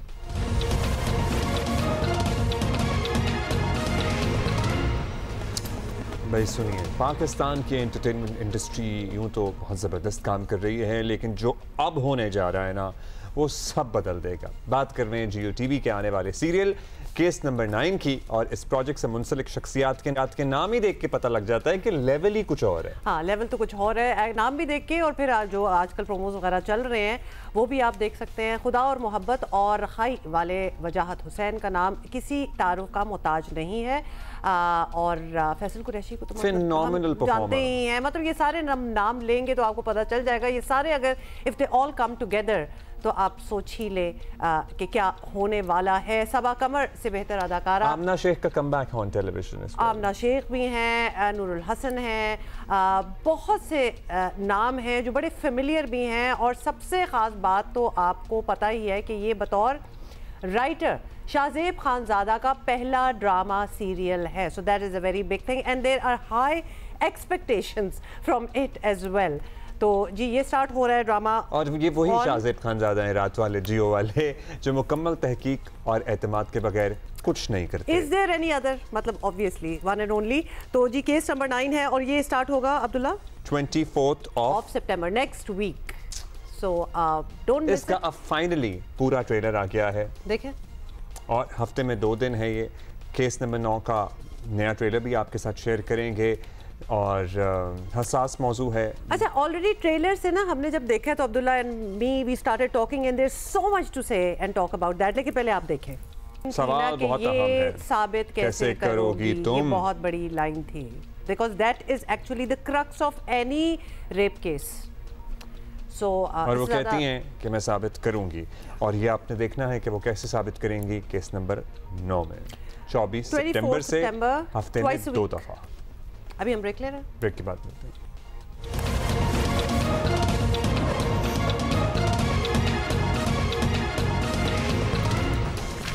भाई सुनिए, पाकिस्तान की एंटरटेनमेंट इंडस्ट्री यूं तो बहुत ज़बरदस्त काम कर रही है, लेकिन जो अब होने जा रहा है ना वो सब बदल देगा। बात कर रहे हैं जियो टीवी के आने वाले सीरियल केस नंबर 9 की, और इस प्रोजेक्ट से मुंसलिक शख्सियात के नाम ही देख के पता लग जाता है कि लेवल ही कुछ और है। हाँ, लेवल तो कुछ और है, नाम भी देख के, और फिर जो आजकल प्रोमोज वगैरह चल रहे हैं वो भी आप देख सकते हैं। खुदा और मोहब्बत और खाई वाले वजाहत हुसैन का नाम किसी तारुफ का मोहताज नहीं है। और फैसल कुरैशी को तो मतलब जानते ही हैं, मतलब ये सारे नाम लेंगे तो आपको पता चल जाएगा। ये सारे अगर if they all come together तो आप सोच ही ले कि क्या होने वाला है। सबा कमर से बेहतर अदाकारा आमना शेख का कमबैक ऑन टेलीविजन। आमना शेख भी हैं, नूरुल हसन हैं, बहुत से नाम हैं जो बड़े फेमिलियर भी हैं। और सबसे ख़ास बात तो आपको पता ही है कि ये बतौर राइटर शाहजेब खानजादा का पहला ड्रामा सीरियल है। So that is a very big thing and there are high expectations from it as well. तो जी ये स्टार्ट हो रहा है ड्रामा, और ये वही शाहजेब खानजादा हैं, रात वाले जियो वाले, जो मुकम्मल तहकीक और एतमाद के बगैर कुछ नहीं करते। इज देयर एनी अदर, मतलब ऑब्वियसली वन एंड ओनली। तो जी केस नंबर 9 है और ये स्टार्ट होगा Abdullah 24th of September next week. So don't miss. इसका अब फाइनली पूरा ट्रेलर आ गया है, देखें, और हफ्ते में 2 दिन है ये। केस नंबर 9 का नया ट्रेलर भी आपके साथ शेयर करेंगे और हसास मौजू है। अच्छा, ऑलरेडी ट्रेलर से ना हमने जब देखा तो Abdullah and me we started talking and there is so much to say and talk about that. लेकिन पहले आप देखें, सवाल बहुत अहम है, साबित कैसे करोगी तुम, ये बहुत बड़ी लाइन थी, because that is actually the crux of any rape case. So, और वो कहती हैं कि मैं साबित करूंगी, और ये आपने देखना है कि वो कैसे साबित करेंगी। केस नंबर 9 में 24 सितंबर से हफ्ते में 2 दफा। अभी हम ब्रेक ले रहे हैं, ब्रेक के बाद मिलते हैं।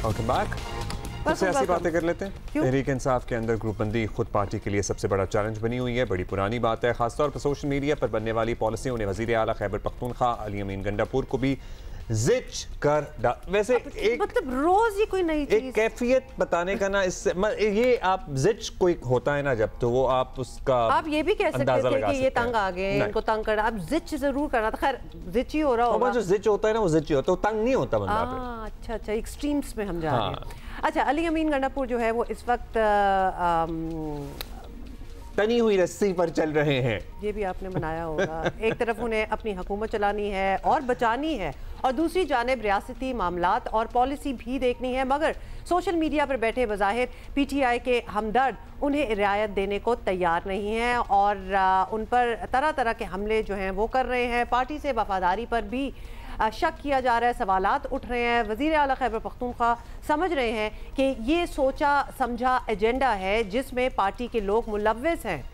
Welcome back. सबसे ऐसी बातें कर लेते हैं। तहरीक इंसाफ के अंदर ग्रुपबंदी खुद पार्टी के लिए सबसे बड़ा चैलेंज बनी हुई है। बड़ी पुरानी बात है, खासतौर पर सोशल मीडिया पर बनने वाली पॉलिसियों ने वजीर आला खैबर पख्तूनख्वा अली अमीन गंडापुर को भी जिच कर वैसे एक मतलब रोज ही कोई नई चीज, एक कैफियत बताने का ना, इससे ये आप जिच कोई होता है ना जब, तो वो आप उसका आप ये भी कह सकते थे कि ये तंग आ गए, इनको तंग करना। आप जिच जरूर करना था, खैर जिच ही हो रहा होगा। जो जिच होता है ना वो जिच ही होता है, वो तंग नहीं होता बंदा। अच्छा अच्छा, एक्सट्रीम्स में हम जा रहे हैं। अच्छा, अली अमीन गंडापुर जो है वो इस वक्त तनी हुई रस्सी पर चल रहे हैं। ये भी आपने बनाया होगा। एक तरफ उन्हें अपनी हुकूमत चलानी है और बचानी है, और दूसरी जानिब रियासती मामलात और पॉलिसी भी देखनी है। मगर सोशल मीडिया पर बैठे बज़ाहिर PTI के हमदर्द उन्हें रियायत देने को तैयार नहीं हैं, और उन पर तरह तरह के हमले जो हैं वो कर रहे हैं। पार्टी से वफादारी पर भी शक किया जा रहा है, सवालात उठ रहे हैं। वज़ीर आला खैबर पख्तूनख्वा समझ रहे हैं कि ये सोचा समझा एजेंडा है जिसमें पार्टी के लोग मुलव्वस हैं।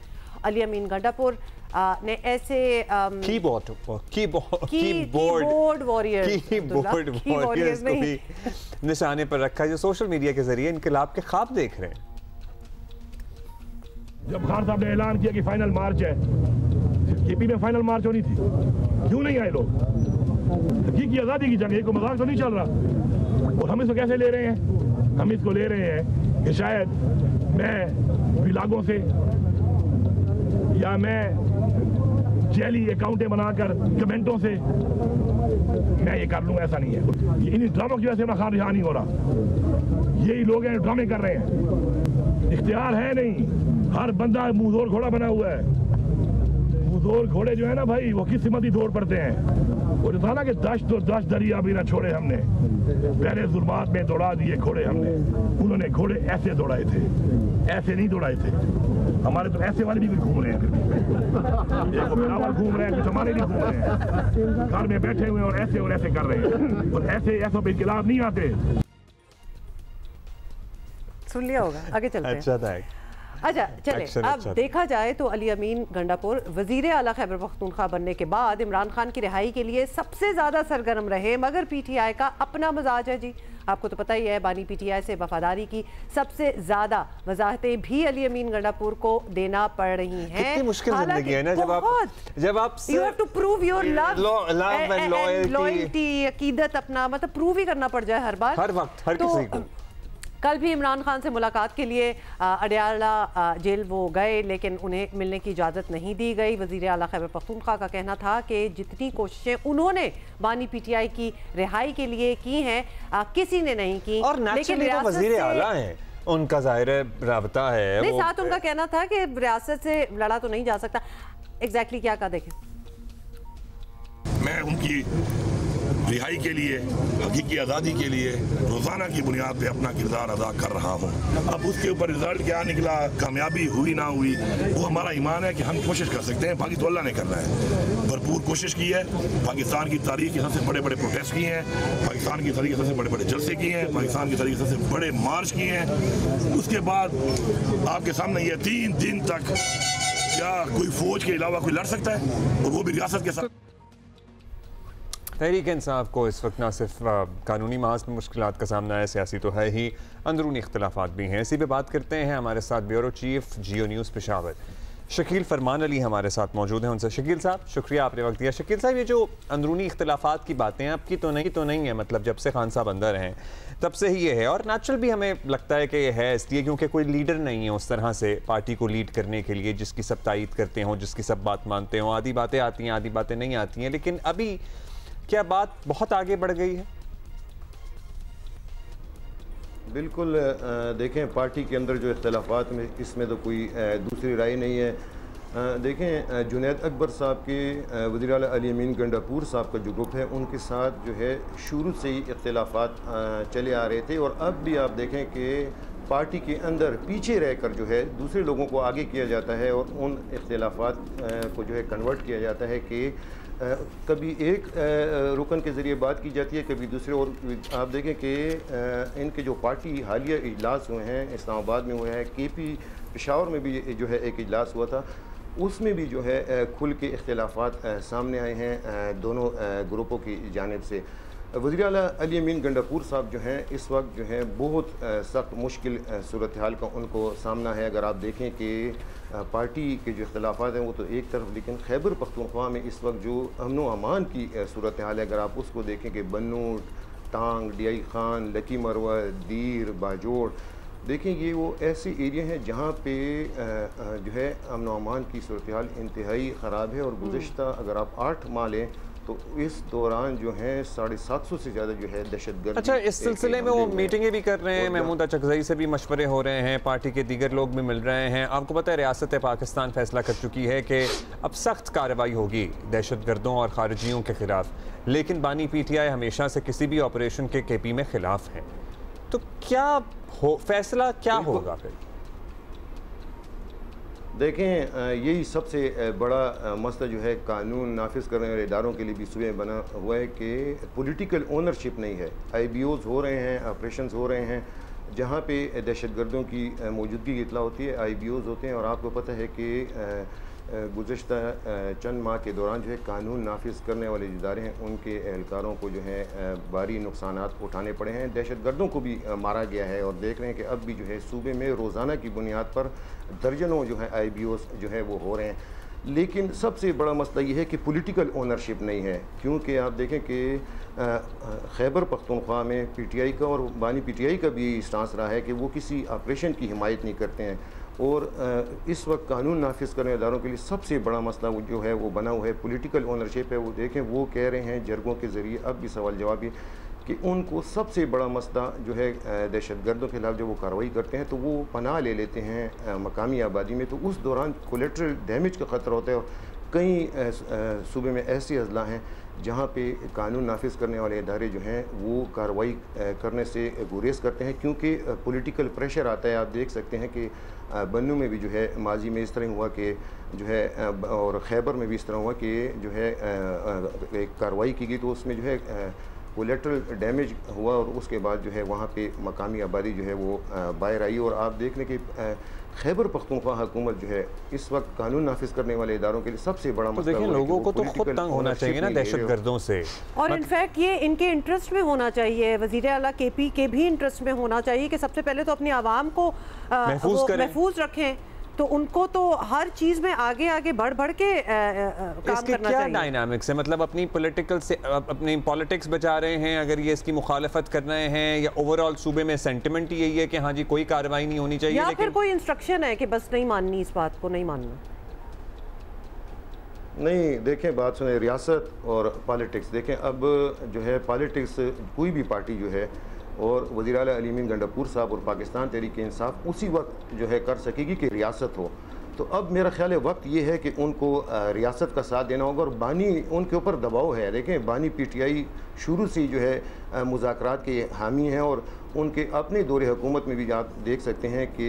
अली अमीन गंडापुर ने ऐसे कीबोर्ड वॉरियर्स को भी निशाने पर रखा है, जो सोशल मीडिया के जरिए इनकलाब के ख्वाब देख रहे हैं। जब खान साहब ने ऐलान किया कि फाइनल मार्च है, KP में फाइनल मार्च होनी थी, क्यों नहीं आए लोग? हकीकी आज़ादी की जंग है, कोई मजाक तो नहीं चल रहा। और हम इसको कैसे ले रहे हैं? हम इसको ले रहे हैं कि शायद मैं विलागों से या मैं जेली अकाउंटें बनाकर कमेंटों से मैं ये कर लूँगा, ऐसा नहीं है। इन ड्रामों की वजह से इमरान खान रिहा नहीं हो रहा। यही लोग हैं ड्रामे कर रहे हैं, इख्तियार है नहीं। हर बंदा मुंहजोर घोड़ा बना हुआ है। मुंहजोर घोड़े जो है ना भाई, वो किस सिमत ही दौड़ पड़ते हैं। वो जो था ना कि 10 दरिया भी ना छोड़े हमने, पहले जुल्मात में दौड़ा दिए घोड़े हमने। उन्होंने घोड़े ऐसे दौड़ाए थे, ऐसे नहीं दौड़ाए थे। हमारे तो ऐसे वाले भी घूम रहे हैं, एक बिलावल घूम रहे हैं, कुछ हमारे नहीं घूम रहे हैं, घर में बैठे हुए और ऐसे कर रहे हैं। और ऐसों पे खिलाफ नहीं आते। सुन लिया होगा, आगे चलते हैं। अच्छा था। अच्छा चले, अब देखा जाए तो अली अमीन गंडापुर वजीर आला खैबर पख्तूनख्वा बनने के बाद इमरान खान की रिहाई के लिए सबसे ज्यादा सरगर्म रहे। मगर PTI का अपना मजाज है जी, आपको तो पता ही है। बानी PTI से वफादारी की सबसे ज्यादा वजाहतें भी अली अमीन गंडापुर को देना पड़ रही हैं। कितनी मुश्किल जिंदगी है ना, जब आप you have to prove your love and loyalty, अकीदत अपना मतलब प्रूव ही करना पड़ जाए हर बार, हर वक्त, हर किसी को। कल भी इमरान खान से मुलाकात के लिए अडयाला जेल वो गए, लेकिन उन्हें मिलने की इजाज़त नहीं दी गई। वज़ीर आला खैबर पख्तूनख्वा का कहना था कि जितनी कोशिशें उन्होंने बानी पीटीआई की रिहाई के लिए की हैं किसी ने नहीं की। और लेकिन वज़ीर आला हैं, उनका ज़ाहिर राबता है। नहीं, साथ उनका कहना था कि रियासत से लड़ा तो नहीं जा सकता। एग्जैक्टली क्या कहा, देखें। मैं उनकी रिहाई के लिए, हकीकी आज़ादी के लिए रोज़ाना की बुनियाद पे अपना किरदार अदा कर रहा हूँ। अब उसके ऊपर रिजल्ट क्या निकला, कामयाबी हुई ना हुई, वो हमारा ईमान है कि हम कोशिश कर सकते हैं। बाकी तो अल्लाह ने करना है। भरपूर कोशिश की है। पाकिस्तान की तारीख के सबसे बड़े बड़े प्रोटेस्ट किए हैं, पाकिस्तान की तारीख के सबसे बड़े बड़े जलसे किए हैं, पाकिस्तान की तारीख के सबसे बड़े मार्च किए हैं। उसके बाद आपके सामने ये 3 दिन तक क्या कोई फौज के अलावा कोई लड़ सकता है, और वो भी रियासत के साथ। तहरीक इंसाफ को इस वक्त ना सिर्फ कानूनी माज में मुश्किलात का सामना है, सियासी तो है ही, अंदरूनी इख्तलाफात भी हैं। इसी पे बात करते हैं। हमारे साथ ब्यूरो चीफ जियो न्यूज़ पेशावर शकील फरमान अली हमारे साथ मौजूद हैं। उनसे शकील साहब शुक्रिया आपने वक्त दिया। शकील साहब, ये जो अंदरूनी इख्तलाफात की बातें हैं आपकी तो नहीं है, मतलब जब से खान साहब अंदर हैं तब से ही ये है, और नेचुरल भी हमें लगता है कि ये है इसलिए क्योंकि कोई लीडर नहीं है उस तरह से पार्टी को लीड करने के लिए, जिसकी सब तायीद करते हों, जिसकी सब बात मानते हों। आधी बातें आती हैं, आधी बातें नहीं आती हैं, लेकिन अभी क्या बात बहुत आगे बढ़ गई है? बिल्कुल, देखें पार्टी के अंदर जो इख्तलाफात में, इसमें तो कोई दूसरी राय नहीं है। देखें जुनैद अकबर साहब के वज़ीर आला अली अमीन गंडापुर साहब का जो ग्रुप है, उनके साथ जो है शुरू से ही इख्तलाफात चले आ रहे थे, और अब भी आप देखें कि पार्टी के अंदर पीछे रहकर जो है दूसरे लोगों को आगे किया जाता है, और उन इख्तलाफात को जो है कन्वर्ट किया जाता है कि कभी एक रुकन के ज़रिए बात की जाती है, कभी दूसरे। और आप देखें कि इनके जो पार्टी हालिया इजलास हुए हैं, इस्लामाबाद में हुए हैं, KP पेशावर में भी जो है एक इजलास हुआ था, उसमें भी जो है खुल के इख्तलाफात सामने आए हैं दोनों ग्रुपों की जानिब से। वज़ीर आला अली अमीन गंडापुर साहब जो हैं इस वक्त जो है बहुत सख्त मुश्किल सूरत हाल का उनको सामना है। अगर आप देखें कि पार्टी के जो इख्तलाफात हैं वो तो एक तरफ, लेकिन खैबर पख्तूनख्वा में इस वक्त जो अमन व अमान की सूरत हाल है, अगर आप उसको देखें कि बन्नू, टांग, DI खान, लकी मरवा, दीर, बाजोड़, देखें ये वो ऐसे एरिया हैं जहाँ पे जो है अमन व अमान की सूरत हाल इंतहाई ख़राब है। और गुज़श्ता अगर आप 8 माह लें तो इस दौरान जो है 750 से ज़्यादा जो है दहशतगर्द। अच्छा, इस सिलसिले में वो मीटिंगें भी कर रहे हैं, महमूद अचकज़ई से भी मशवरे हो रहे हैं, पार्टी के दीगर लोग भी मिल रहे हैं। आपको पता है रियासत पाकिस्तान फैसला कर चुकी है कि अब सख्त कार्रवाई होगी दहशतगर्दों और खारिजियों के ख़िलाफ़, लेकिन बानी PTI हमेशा से किसी भी ऑपरेशन के KP में ख़िलाफ़ है। तो क्या फैसला क्या होगा फिर? देखें यही सबसे बड़ा मसला जो है कानून नाफिज करने वाले इदारों के लिए भी सूबे में बना हुआ है कि पॉलिटिकल ओनरशिप नहीं है। IBOs हो रहे हैं, ऑपरेशंस हो रहे हैं जहाँ पे दहशतगर्दों की मौजूदगी की इतला होती है, IBOs होते हैं। और आपको पता है कि गुज़श्ता चंद माह के दौरान जो है कानून नाफिज करने वाले इदारे हैं उनके एहलकारों को जो है भारी नुकसानात उठाने पड़े हैं, दहशतगर्दों को भी मारा गया है। और देख रहे हैं कि अब भी जो है सूबे में रोज़ाना की बुनियाद पर दर्जनों जो है IBOs जो है वो हो रहे हैं। लेकिन सबसे बड़ा मसला ये है कि पॉलिटिकल ओनरशिप नहीं है, क्योंकि आप देखें कि खैबर पख्तूनख्वा में PTI का और बानी PTI का भी स्टांस रहा है कि वो किसी ऑपरेशन की हिमायत नहीं करते हैं। और इस वक्त कानून नाफिज करने इदारों के लिए सबसे बड़ा मसला वो जो है वो बना हुआ है पॉलिटिकल ओनरशिप है। वो देखें, वो कह रहे हैं जरगों के ज़रिए अब भी सवाल जवाब भी कि उनको सबसे बड़ा मसला जो है दहशतगर्दों के खिलाफ जब वो कार्रवाई करते हैं तो वो पनाह ले लेते हैं मकामी आबादी में, तो उस दौरान कोलेट्रल डैमेज का ख़तरा होता है। और कई सूबे में ऐसे अजला हैं जहाँ पे कानून नाफिज करने वाले इदारे जो हैं वो कार्रवाई करने से गुरेज करते हैं, क्योंकि पॉलिटिकल प्रेशर आता है। आप देख सकते हैं कि बन्नू में भी जो है माजी में इस तरह हुआ कि जो है और खैबर में भी इस तरह हुआ कि जो है एक कार्रवाई की गई तो उसमें जो है कोलेट्रल डैमेज हुआ, और उसके बाद जो है वहाँ पे मकामी आबादी जो है वो बाहर आई। और आप देख लें कि खैबर पख्तूनख्वा हुकूमत जो है इस वक्त कानून नाफिज करने वाले इदारों के लिए सबसे बड़ा मसला देखिए लोगों को तो खुद तंग होना चाहिए ना दहशतगर्दों से, और इनफैक्ट ये इनके इंटरेस्ट में होना चाहिए, वज़ीर आला KP के भी इंटरेस्ट में होना चाहिए कि सबसे पहले तो अपनी आवाम को महफूज रखें, तो उनको तो हर चीज में आगे आगे बढ़ बढ़ के काम करना क्या चाहिए। डायनामिक्स है, मतलब अपनी पॉलिटिकल से अपनी पॉलिटिक्स बचा रहे हैं अगर ये इसकी मुखालफत कर रहे हैं, या ओवरऑल सूबे में सेंटिमेंट यही है कि हाँ जी कोई कार्रवाई नहीं होनी चाहिए, या लेकिन फिर कोई इंस्ट्रक्शन है कि बस नहीं माननी, इस बात को नहीं मानना? नहीं, देखें, बात सुने, रियासत और पॉलिटिक्स देखें। अब जो है पॉलिटिक्स कोई भी पार्टी जो है, और वज़ीर आला अली अमीन गंडापुर साहब और पाकिस्तान तहरीक इंसाफ उसी वक्त जो है कर सकेगी कि रियासत हो। तो अब मेरा ख्याल है वक्त ये है कि उनको रियासत का साथ देना होगा, और बानी उनके ऊपर दबाव है। देखें, बानी PTI शुरू से जो है मुज़ाकरात के हामी हैं, और उनके अपने दौरे हुकूमत में भी आप देख सकते हैं कि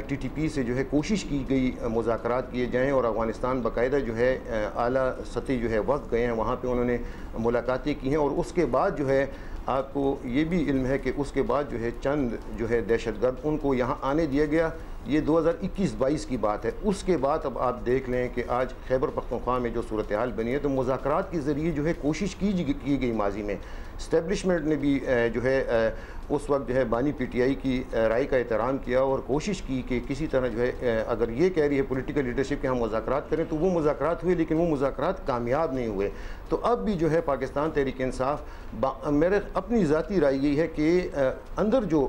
TTP से जो है कोशिश की गई मुज़ाकरात किए जाएँ, और अफ़गानिस्तान बाकायदा जो है आला सतही जो है वक्त गए हैं, वहाँ पे उन्होंने मुलाकातें की हैं। और उसके बाद जो है आपको ये भी इल्म है कि उसके बाद जो है चंद जो है दहशतगर्द उनको यहाँ आने दिया गया। ये 2021-22 की बात है। उसके बाद अब आप देख लें कि आज खैबर पख्तूनख्वा में जो सूरत हाल बनी है, तो मुज़ाकरात के ज़रिए जो है कोशिश की गई माजी में। इस्टेब्लिशमेंट ने भी जो है उस वक्त जो है बानी PTI की राय का एहतराम किया और कोशिश की कि किसी तरह जो है अगर ये कह रही है पॉलिटिकल लीडरशिप कि हम मुज़ाकरात करें, तो वो मुज़ाकरात हुए, लेकिन वो मुज़ाकरात कामयाब नहीं हुए। तो अब भी जो है पाकिस्तान तहरीक इंसाफ, मेरे अपनी ज़ाती राय यही है कि अंदर जो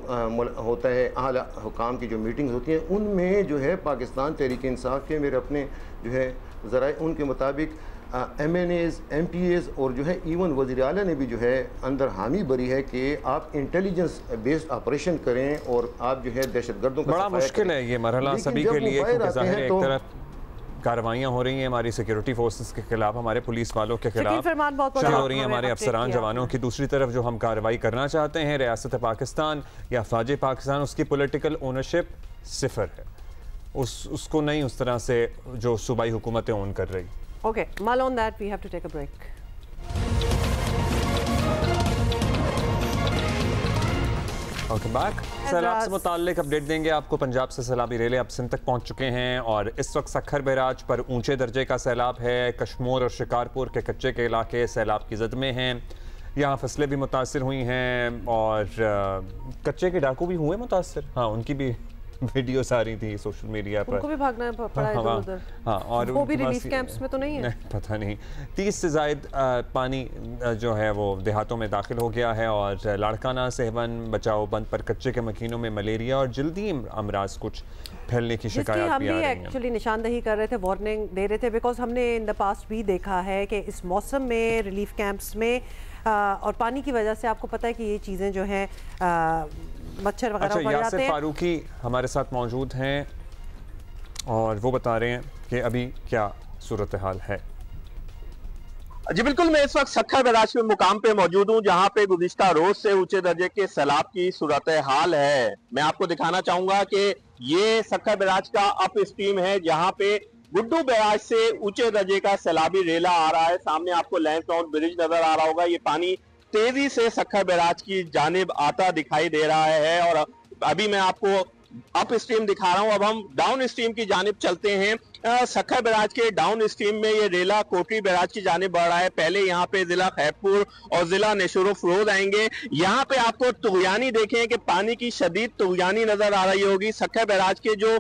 होता है आला हुकाम की जो मीटिंग्स होती हैं, उनमें जो है पाकिस्तान तहरीक इंसाफ के मेरे अपने जो है ज़राए उनके मुताबिक MNAs, MPAs और जो है इवन वज़ीर आला ने भी जो है अंदर हामी भरी है कि आप इंटेलिजेंस बेस्ड ऑपरेशन करें और आप जो है दहशतगर्दों का बड़ा मुश्किल है ये मरहला सभी के लिए, क्योंकि ज़ाहिर है एक तरफ कार्रवाइयाँ हो रही हैं हमारी सिक्योरिटी फोर्सेस के खिलाफ, हमारे पुलिस वालों के खिलाफ शुरू हो रही हैं, हमारे अफसरान जवानों की। दूसरी तरफ जो हम कार्रवाई करना चाहते हैं रियासत पाकिस्तान या फ़ौज पाकिस्तान, उसकी पॉलिटिकल ओनरशिप सिफर है, उसको नहीं उस तरह से जो सूबाई हुकूमतें ओन कर रही। Okay, Mal, on that we have to take a break. Okay, back. सैलाब से मुताल्लिक अपडेट देंगे आपको। पंजाब से सैलाबी रेले अब सिंध तक पहुंच चुके हैं और इस वक्त सखर बैराज पर ऊंचे दर्जे का सैलाब है। कश्मोर और शिकारपुर के कच्चे के इलाके सैलाब की जद में हैं। यहाँ फसलें भी मुतासिर हुई हैं और कच्चे के डाकू भी हुए मुतासिर। हाँ, उनकी भी वीडियोस आ रही थी सोशल मीडिया पर। उनको भी भागना पड़ा है इधर-उधर। हाँ, और वो भी रिलीफ कैंप्स में तो नहीं है? पता नहीं। 30 से ज़ायद पानी जो है वो देहातों में दाखिल हो गया है और लाड़काना, सेहवन, बचाओ बंद पर कच्चे के मकीनों में मलेरिया और जल्दी अमराज कुछ फैलने की शिकायत भी आ रही है। एक्चुअली निशानदही कर रहे थे, वार्निंग दे रहे थे, बिकॉज हमने इन द पास्ट भी देखा है कि इस मौसम में रिलीफ कैंप्स में और पानी की वजह से आपको पता है कि ये चीज़ें जो हैं मच्छर वगैरह बढ़ जाते हैं। फारूकी हमारे साथ मौजूद हैं और वो बता रहे हैं कि अभी क्या सूरत हाल है। जी बिल्कुल, मैं इस वक्त सखर बैराज के मुकाम पे मौजूद हूँ जहाँ पे गुज़िश्ता रोज से ऊंचे दर्जे के सैलाब की सूरत हाल है। मैं आपको दिखाना चाहूंगा कि ये सखर बैराज का अप स्ट्रीम है जहाँ पे गुड्डू बैराज से ऊंचे दर्जे का सैलाबी रेला आ रहा है। सामने आपको लैंसडाउन ब्रिज नजर आ रहा होगा। ये पानी तेजी से सखर बैराज की जानिब आता दिखाई दे रहा है और अभी मैं आपको अप स्ट्रीम दिखा रहा हूं। अब हम डाउन स्ट्रीम की जानिब चलते हैं। सखर बैराज के डाउन स्ट्रीम में ये रेला कोटरी बैराज की जानिब बढ़ रहा है। पहले यहाँ पे जिला खैरपुर और जिला नेशुर फरोज आएंगे। यहाँ पे आपको तुगयानी देखें कि पानी की शदीद तुगयानी नजर आ रही होगी। सखर बैराज के जो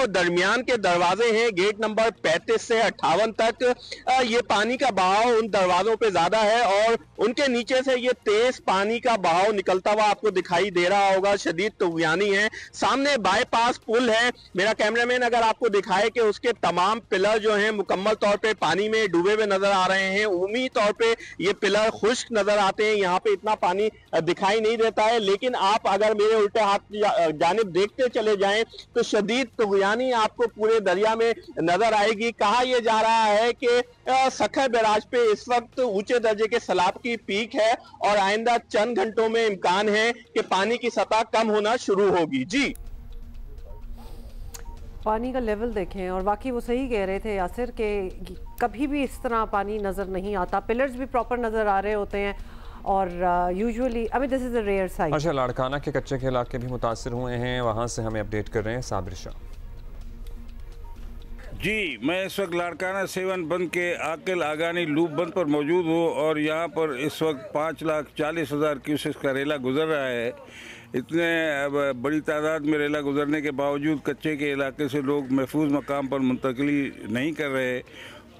दरमियान के दरवाजे हैं, गेट नंबर 35 से 58 तक, ये पानी का बहाव उन दरवाजों पे ज्यादा है और उनके नीचे से ये तेज पानी का बहाव निकलता हुआ आपको दिखाई दे रहा होगा। शदीद तुगयानी है। सामने बाईपास पुल है। मेरा कैमरामैन अगर आपको दिखाए कि उसके तमाम पिलर जो हैं मुकम्मल तौर पे पानी में डूबे हुए नजर आ रहे हैं। उम्मीद तौर पे ये पिलर खुश्क नजर आते हैं। यहाँ पे इतना पानी दिखाई नहीं देता है, लेकिन आप अगर मेरे उल्टे हाथ जानिब देखते चले जाएं तो शदीद तुगयानी आपको पूरे दरिया में नजर आएगी। कहा यह जा रहा है कि सखर बैराज पे इस वक्त ऊंचे दर्जे के सैलाब की पीक है और आइंदा चंद घंटों में इम्कान है कि पानी की सतह कम होना शुरू होगी। जी, पानी का लेवल देखें और वाकई वो सही कह रहे थे यासिर कि कभी भी इस तरह पानी नज़र नहीं आता। पिलर्स भी प्रॉपर नज़र आ रहे होते हैं और usually I mean this is a rare sight. अच्छा, लाड़काना के कच्चे के इलाके भी मुतासिर हुए हैं, वहाँ से हमें अपडेट कर रहे हैं साबिर शाह। जी, मैं इस वक्त लाड़काना सेवन बंद के आकिल आगानी लूप बंद पर मौजूद हूँ और यहाँ पर इस वक्त 5,40,000 क्यूसेक का रेला गुजर रहा है। इतने बड़ी तादाद में रेला गुजरने के बावजूद कच्चे के इलाके से लोग महफूज मकाम पर मुंतकली नहीं कर रहे।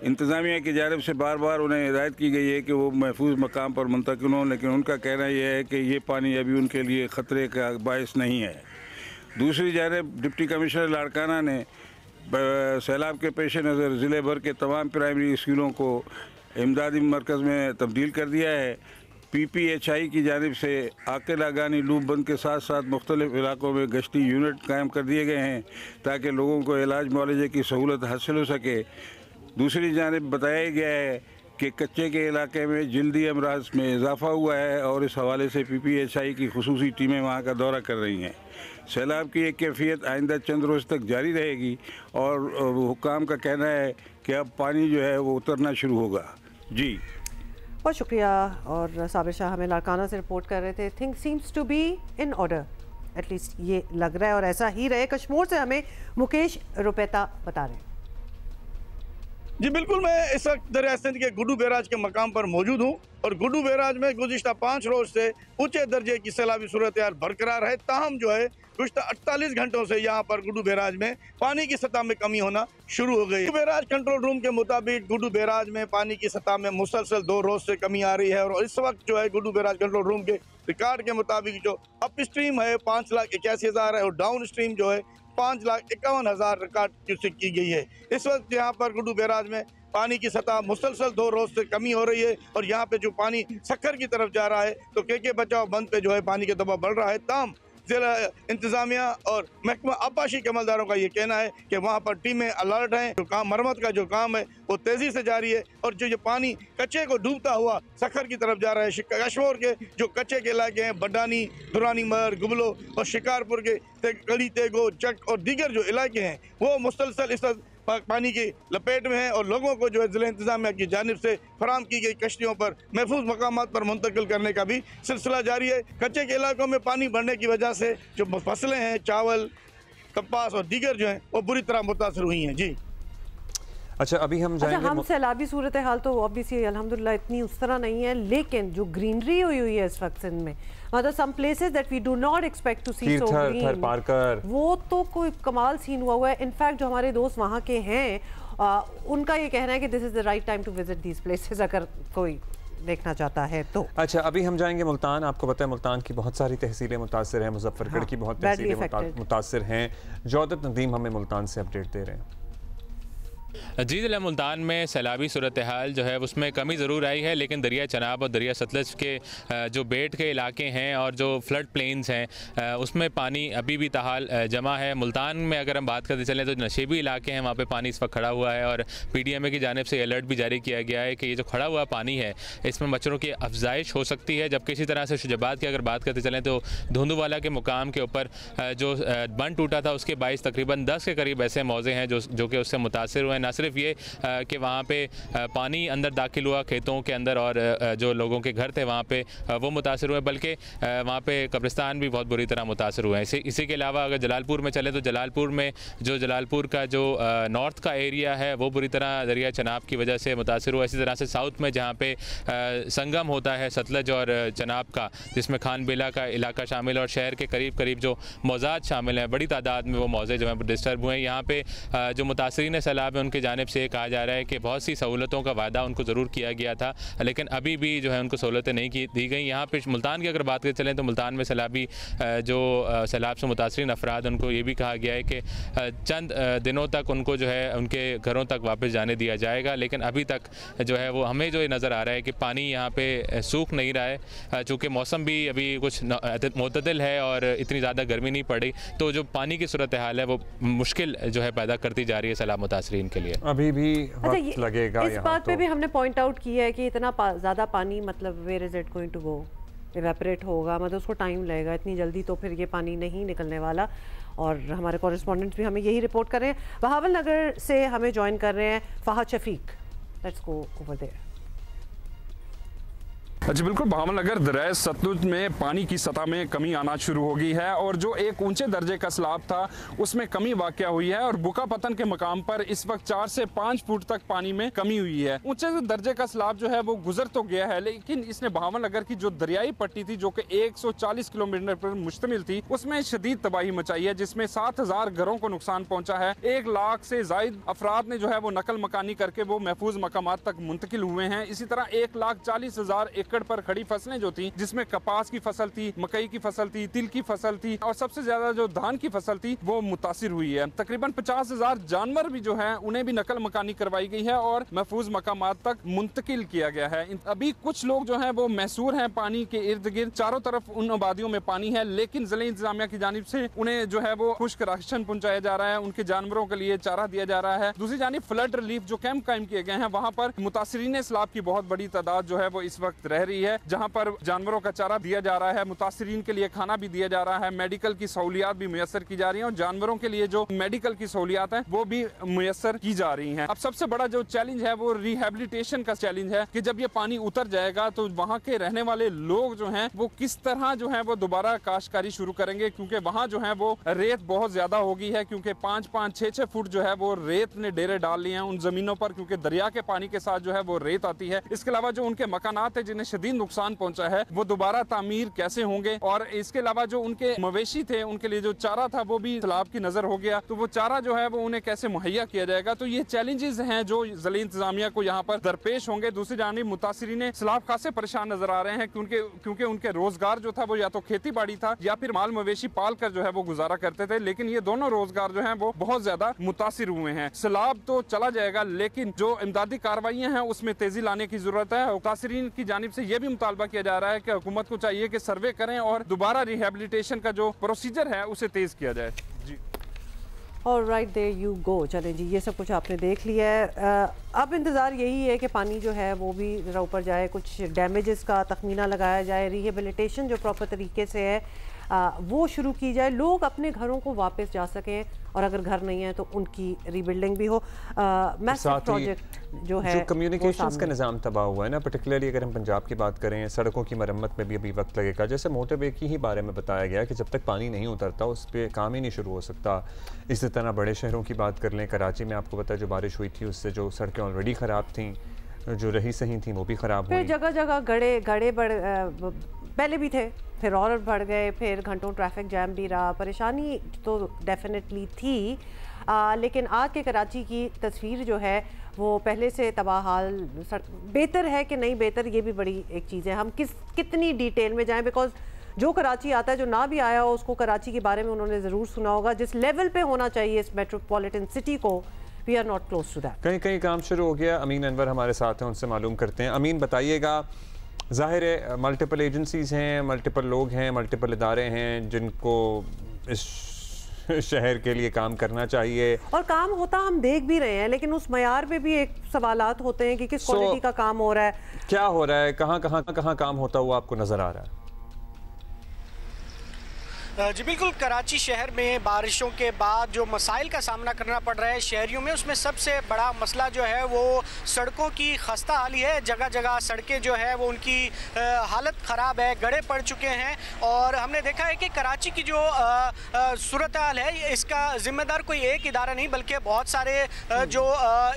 इंतज़ामिया की जानिब से बार बार उन्हें हिदायत की गई है कि वो महफूज मकाम पर मुंतकिल हों, लेकिन उनका कहना यह है कि ये पानी अभी उनके लिए ख़तरे का बायस नहीं है। दूसरी जानिब डिप्टी कमिश्नर लाड़काना ने सैलाब के पेश नज़र ज़िले भर के तमाम प्राइमरी स्कूलों को इमदादी मरकज़ में तब्दील कर दिया है। PPHI की जानिब से आकिल आगानी लूप बंद के साथ साथ मुख्तलिफ इलाकों में गश्ती यूनिट कायम कर दिए गए हैं ताकि लोगों को इलाज मुआलजे की सहूलत हासिल हो सके। दूसरी जानिब बताया गया है कि कच्चे के इलाके में जल्दी अमराज में इजाफा हुआ है और इस हवाले से PPHI की खुसूसी टीमें वहाँ का दौरा कर रही हैं। सैलाब की एक कैफियत आइंदा चंद रोज़ तक जारी रहेगी और हुक्काम का कहना है कि अब पानी जो है वो उतरना शुरू होगा। जी बहुत शुक्रिया। और साबिर शाह हमें लाड़काना से रिपोर्ट कर रहे थे। Thing seems to be in order, at least ये लग रहा है और ऐसा ही रहे। कश्मीर से हमें मुकेश रुपैता बता रहे हैं। जी बिल्कुल, मैं इस वक्त दरिया सिंध के गुड्डू बैराज के मकाम पर मौजूद हूँ और गुड्डू बैराज में गुज़िश्ता 5 रोज से ऊंचे दर्जे की सैलाबी सूरत बरकरार है। ताहम जो है गुज़िश्ता 48 घंटों से यहाँ पर गुड्डू बैराज में पानी की सतह में कमी होना शुरू हो गई। गुड्डू बैराज कंट्रोल रूम के मुताबिक गुड्डू बैराज में पानी की सतह में मुसलसल 2 रोज से कमी आ रही है और इस वक्त जो है गुड्डू बैराज कंट्रोल रूम के रिकॉर्ड के मुताबिक जो अप स्ट्रीम है 5,81,000 है और डाउन स्ट्रीम जो है 5,51,000 रिकॉर्ड क्यूसेक की गई है। इस वक्त यहाँ पर गुड्डू बैराज में पानी की सतह मुसलसल 2 रोज से कमी हो रही है और यहाँ पे जो पानी सक्खर की तरफ जा रहा है तो के बचाव बंद पे जो है पानी का दबाव बढ़ रहा है। ताम जिला इंतजामिया और महकमा आबाशी के अमलदारों का ये कहना है कि वहाँ पर टीमें अलर्ट हैं। जो काम मरम्मत का जो काम है वो तेज़ी से जारी है और जो ये पानी कच्चे को डूबता हुआ सक्खर की तरफ जा रहा है। कश्मीर के जो कच्चे के इलाके हैं बड्डानी, दुरानी मर, गुबलो और शिकारपुर के कड़ी तेगो, चक और दीगर जो इलाके हैं वो मुसलसल इस पानी की लपेट में है और लोगों को जो है ज़िला इंतजामिया की जानिब से फराम की गई कश्तियों पर महफूज मकामात पर मुंतकिल करने का भी सिलसिला जारी है। कच्चे के इलाकों में पानी बढ़ने की वजह से जो फसलें हैं चावल, कपास और दीगर जो हैं वो बुरी तरह मुतासर हुई हैं। जी अच्छा, अभी हम जाएंगे। हम सैलाबी सूरत हाल तो ऑब्वियसली अल्हम्दुलिल्लाह इतनी उस तरह नहीं है, लेकिन जो ग्रीनरी हुई है इस वक्त सिंध में, मतलब some places that we do not expect to see so green, वो तो कोई कमाल सीन हुआ है। इनफैक्ट जो हमारे दोस्त वहाँ के हैं उनका ये कहना है कि this is the right time to visit these places अगर कोई देखना चाहता है तो। अच्छा, अभी हम जाएंगे मुल्तान। आपको पता है मुल्तान की बहुत सारी तहसीलें मुतासर हैं, मुजफ्फरगढ़ की बहुत तहसीलें मुतासर हैं। जौदत नदीम हमें मुल्तान से अपडेट दे रहे हैं। जी, ज़िला मुल्तान में सैलाबी सूरत हाल जो है उसमें कमी ज़रूर आई है, लेकिन दरिया चनाब और दरिया सतलज के जो बेट के इलाके हैं और जो फ्लड प्लेन्स हैं उसमें पानी अभी भी ताहाल जमा है। मुल्तान में अगर हम बात करते चलें तो नशेबी इलाके हैं, वहाँ पे पानी इस वक्त खड़ा हुआ है और PDMA की जानिब से अलर्ट भी जारी किया गया है कि ये जो खड़ा हुआ पानी है इसमें मच्छरों की अफजाइश हो सकती है। जबकि इसी तरह से शुजाबाद की अगर बात करते चलें तो धुंधुवाला के मुकाम के ऊपर जो बंद टूटा था उसके 22 तकरीबन 10 के करीब ऐसे मौजे हैं जो कि उससे मुतासर हुए। ना सिर्फ ये कि वहाँ पे पानी अंदर दाखिल हुआ खेतों के अंदर और जो लोगों के घर थे वहाँ पे वो मुतासर हुए, बल्कि वहाँ पे कब्रिस्तान भी बहुत बुरी तरह मुतासर हुए हैं। इसी के अलावा अगर जलालपुर में चले तो जलालपुर में जो जलालपुर का जो नॉर्थ का एरिया है वो बुरी तरह दरिया चनाब की वजह से मुतासर हुआ। इसी तरह से साउथ में जहाँ पे संगम होता है सतलज और चनाब का, जिसमें खान बेला का इलाका शामिल और शहर के करीब करीब जो मौजाद शामिल हैं, बड़ी तादाद में वो मौजे जो हैं डिस्टर्ब हुए हैं। यहाँ पे जो मुतासरीन सैलाब है उनकी जानिब से कहा जा रहा है कि बहुत सी सहूलतों का वादा उनको ज़रूर किया गया था, लेकिन अभी भी जो है उनको सहूलतें नहीं दी गई। यहाँ पे मुल्तान की अगर बात करते चलें तो मुल्तान में सैलाबी जो सैलाब से मुतासरीन अफराद उनको ये भी कहा गया है कि चंद दिनों तक उनको जो है उनके घरों तक वापस जाने दिया जाएगा, लेकिन अभी तक जो है वो हमें जो नज़र आ रहा है कि पानी यहाँ पे सूख नहीं रहा है। चूँकि मौसम भी अभी कुछ मुतदिल है और इतनी ज़्यादा गर्मी नहीं पड़ी, तो जो पानी की सूरत हाल है वो मुश्किल जो है पैदा करती जा रही है सैलाब मुतासरीन के लिए। अभी भी वक्त लगेगा। इस बात पे भी हमने पॉइंट आउट किया है कि इतना ज़्यादा पानी मतलब where is it going to go, evaporate होगा, मतलब उसको टाइम लगेगा, इतनी जल्दी तो फिर ये पानी नहीं निकलने वाला। और हमारे कॉरेस्पॉन्डेंट्स भी हमें यही रिपोर्ट कर रहे हैं। बहावल नगर से हमें ज्वाइन कर रहे हैं Fahad Shafiq. Let's go over there. जी बिल्कुल, बहावलनगर दरिया सतलुज में पानी की सतह में कमी आना शुरू हो गई है और जो एक ऊंचे दर्जे का स्लाब था उसमें कमी वाक़या हुई है और बुका पतन के मकाम पर इस वक्त 4 से 5 फुट तक पानी में कमी हुई है। ऊंचे दर्जे का स्लाब जो है वो गुजर तो गया है, लेकिन इसने बहावलनगर की जो दरियाई पट्टी थी जो कि 140 किलोमीटर पर मुश्तमिल थी उसमें शदीद तबाही मचाई है, जिसमें 7000 घरों को नुकसान पहुंचा है। 1 लाख से जायद अफराद ने जो है वो नकल मकानी करके वो महफूज मकामात तक मुंतकिल हुए हैं। इसी तरह 1,40,000 एकड़ पर खड़ी फसलें जो थी, जिसमें कपास की फसल थी, मकई की फसल थी, तिल की फसल थी और सबसे ज्यादा जो धान की फसल थी वो मुतासिर हुई है। तकरीबन 50,000 जानवर भी जो है उन्हें भी नकल मकानी करवाई गई है और महफूज मकामात तक मुंतकिल किया गया है। अभी कुछ लोग जो है वो महसूर हैं पानी के इर्द गिर्द, चारों तरफ उन आबादियों में पानी है, लेकिन ज़िले इंतजामिया की जानिब से उन्हें जो है वो खुश्क राशन पहुंचाया जा रहा है, उनके जानवरों के लिए चारा दिया जा रहा है। दूसरी जानिब फ्लड रिलीफ जो कैंप कायम किए गए हैं वहाँ पर मुतासिरीन सैलाब की बहुत बड़ी तादाद जो है वो इस वक्त रह रही है, जहाँ पर जानवरों का चारा दिया जा रहा है, मुतासिरीन के लिए खाना भी दिया जा रहा है, मेडिकल की सहूलियात भी मुयसर की जा रही है और जानवरों के लिए जो मेडिकल की सहूलियात है वो भी मुयसर की जा रही है। अब सबसे बड़ा जो चैलेंज है वो रिहेबिलिटेशन का चैलेंज है कि जब ये पानी उतर जाएगा तो वहाँ के रहने वाले लोग जो हैं वो किस तरह जो है वो दोबारा काश्तकारी शुरू करेंगे, क्योंकि वहाँ जो है वो रेत बहुत ज्यादा हो गई है, क्योंकि 5-5, 6-6 फुट जो है वो रेत ने डेरे डाल लिए हैं उन जमीनों पर, क्योंकि दरिया के पानी के साथ जो है वो रेत आती है। इसके अलावा जो उनके मकानात है जिन्हें शदीद नुकसान पहुंचा है वो दोबारा तामीर कैसे होंगे, और इसके अलावा जो उनके मवेशी थे उनके लिए जो चारा था वो भी सैलाब की नजर हो गया, तो वो चारा जो है वो उन्हें कैसे मुहैया किया जाएगा। तो ये चैलेंजेस हैं जो ज़िले इंतजामिया को यहाँ पर दरपेश होंगे। दूसरी जानिब मुतासिरीन सैलाब खासे परेशान नजर आ रहे हैं क्योंकि उनके रोजगार जो था वो या तो खेती बाड़ी था या फिर माल मवेशी पाल कर जो है वो गुजारा करते थे, लेकिन ये दोनों रोजगार जो है वो बहुत ज्यादा मुतासिर हुए हैं। सैलाब तो चला जाएगा लेकिन जो इमदादी कार्रवाइयाँ हैं उसमें तेजी लाने की जरूरत है। मुतासिरीन की जानिब से ये भी मुतालबा किया जा रहा है कि हुकूमत को चाहिए कि सर्वे करें और दोबारा रिहेबिलिटेशन का जो प्रोसीजर है उसे तेज किया जाए। जी और राइट देयर यू गो। चलें जी, ये सब कुछ आपने देख लिया है। अब इंतज़ार यही है कि पानी जो है वो भी ज़रा ऊपर जाए, कुछ डैमेजेस का तखमीना लगाया जाए, रिहेबिलिटेशन जो प्रॉपर तरीके से है वो शुरू की जाए, लोग अपने घरों को वापस जा सकें और अगर घर नहीं है तो उनकी रीबिल्डिंग भी हो। मैसिव प्रोजेक्ट जो है जो कम्युनिकेशंस का निज़ाम तबाह हुआ है ना, पर्टिकुलरली अगर हम पंजाब की बात करें, सड़कों की मरम्मत में भी अभी वक्त लगेगा। जैसे मोटरवे की ही बारे में बताया गया कि जब तक पानी नहीं उतरता उस पर काम ही नहीं शुरू हो सकता। इसी तरह बड़े शहरों की बात कर लें, कराची में आपको पता है जो बारिश हुई थी उससे जो सड़कें ऑलरेडी ख़राब थी, जो रही सही थी वो भी ख़राब हुई। जगह जगह गड़े पहले भी थे, फिर और बढ़ गए, फिर घंटों ट्रैफिक जैम भी रहा, परेशानी तो डेफिनेटली थी। लेकिन आज के कराची की तस्वीर जो है वो पहले से तबाह हाल बेहतर है कि नहीं बेहतर, ये भी बड़ी एक चीज़ है। हम कितनी डिटेल में जाएं, बिकॉज जो कराची आता है, जो ना भी आया हो उसको कराची के बारे में उन्होंने ज़रूर सुना होगा। जिस लेवल पे होना चाहिए इस मेट्रोपॉलिटन सिटी को, we are not close to that. कहीं कहीं काम शुरू हो गया। अमीन अनवर हमारे साथ हैं, उनसे मालूम करते हैं। अमीन बताइएगा, ज़ाहिर है मल्टीपल एजेंसीज़ हैं, मल्टीपल लोग हैं, मल्टीपल इदारे हैं जिनको इस शहर के लिए काम करना चाहिए और काम होता हम देख भी रहे हैं, लेकिन उस मयार पे भी एक सवालात होते हैं कि किस क्वालिटी का काम हो रहा है, क्या हो रहा है, कहाँ काम होता हुआ आपको नजर आ रहा है? जी बिल्कुल, कराची शहर में बारिशों के बाद जो मसाइल का सामना करना पड़ रहा है शहरियों में, उसमें सबसे बड़ा मसला जो है वो सड़कों की खस्ता हाली है। जगह जगह सड़कें जो है वो उनकी हालत ख़राब है, गड्ढे पड़ चुके हैं और हमने देखा है कि कराची की जो सूरत हाल है इसका ज़िम्मेदार कोई एक इदारा नहीं बल्कि बहुत सारे जो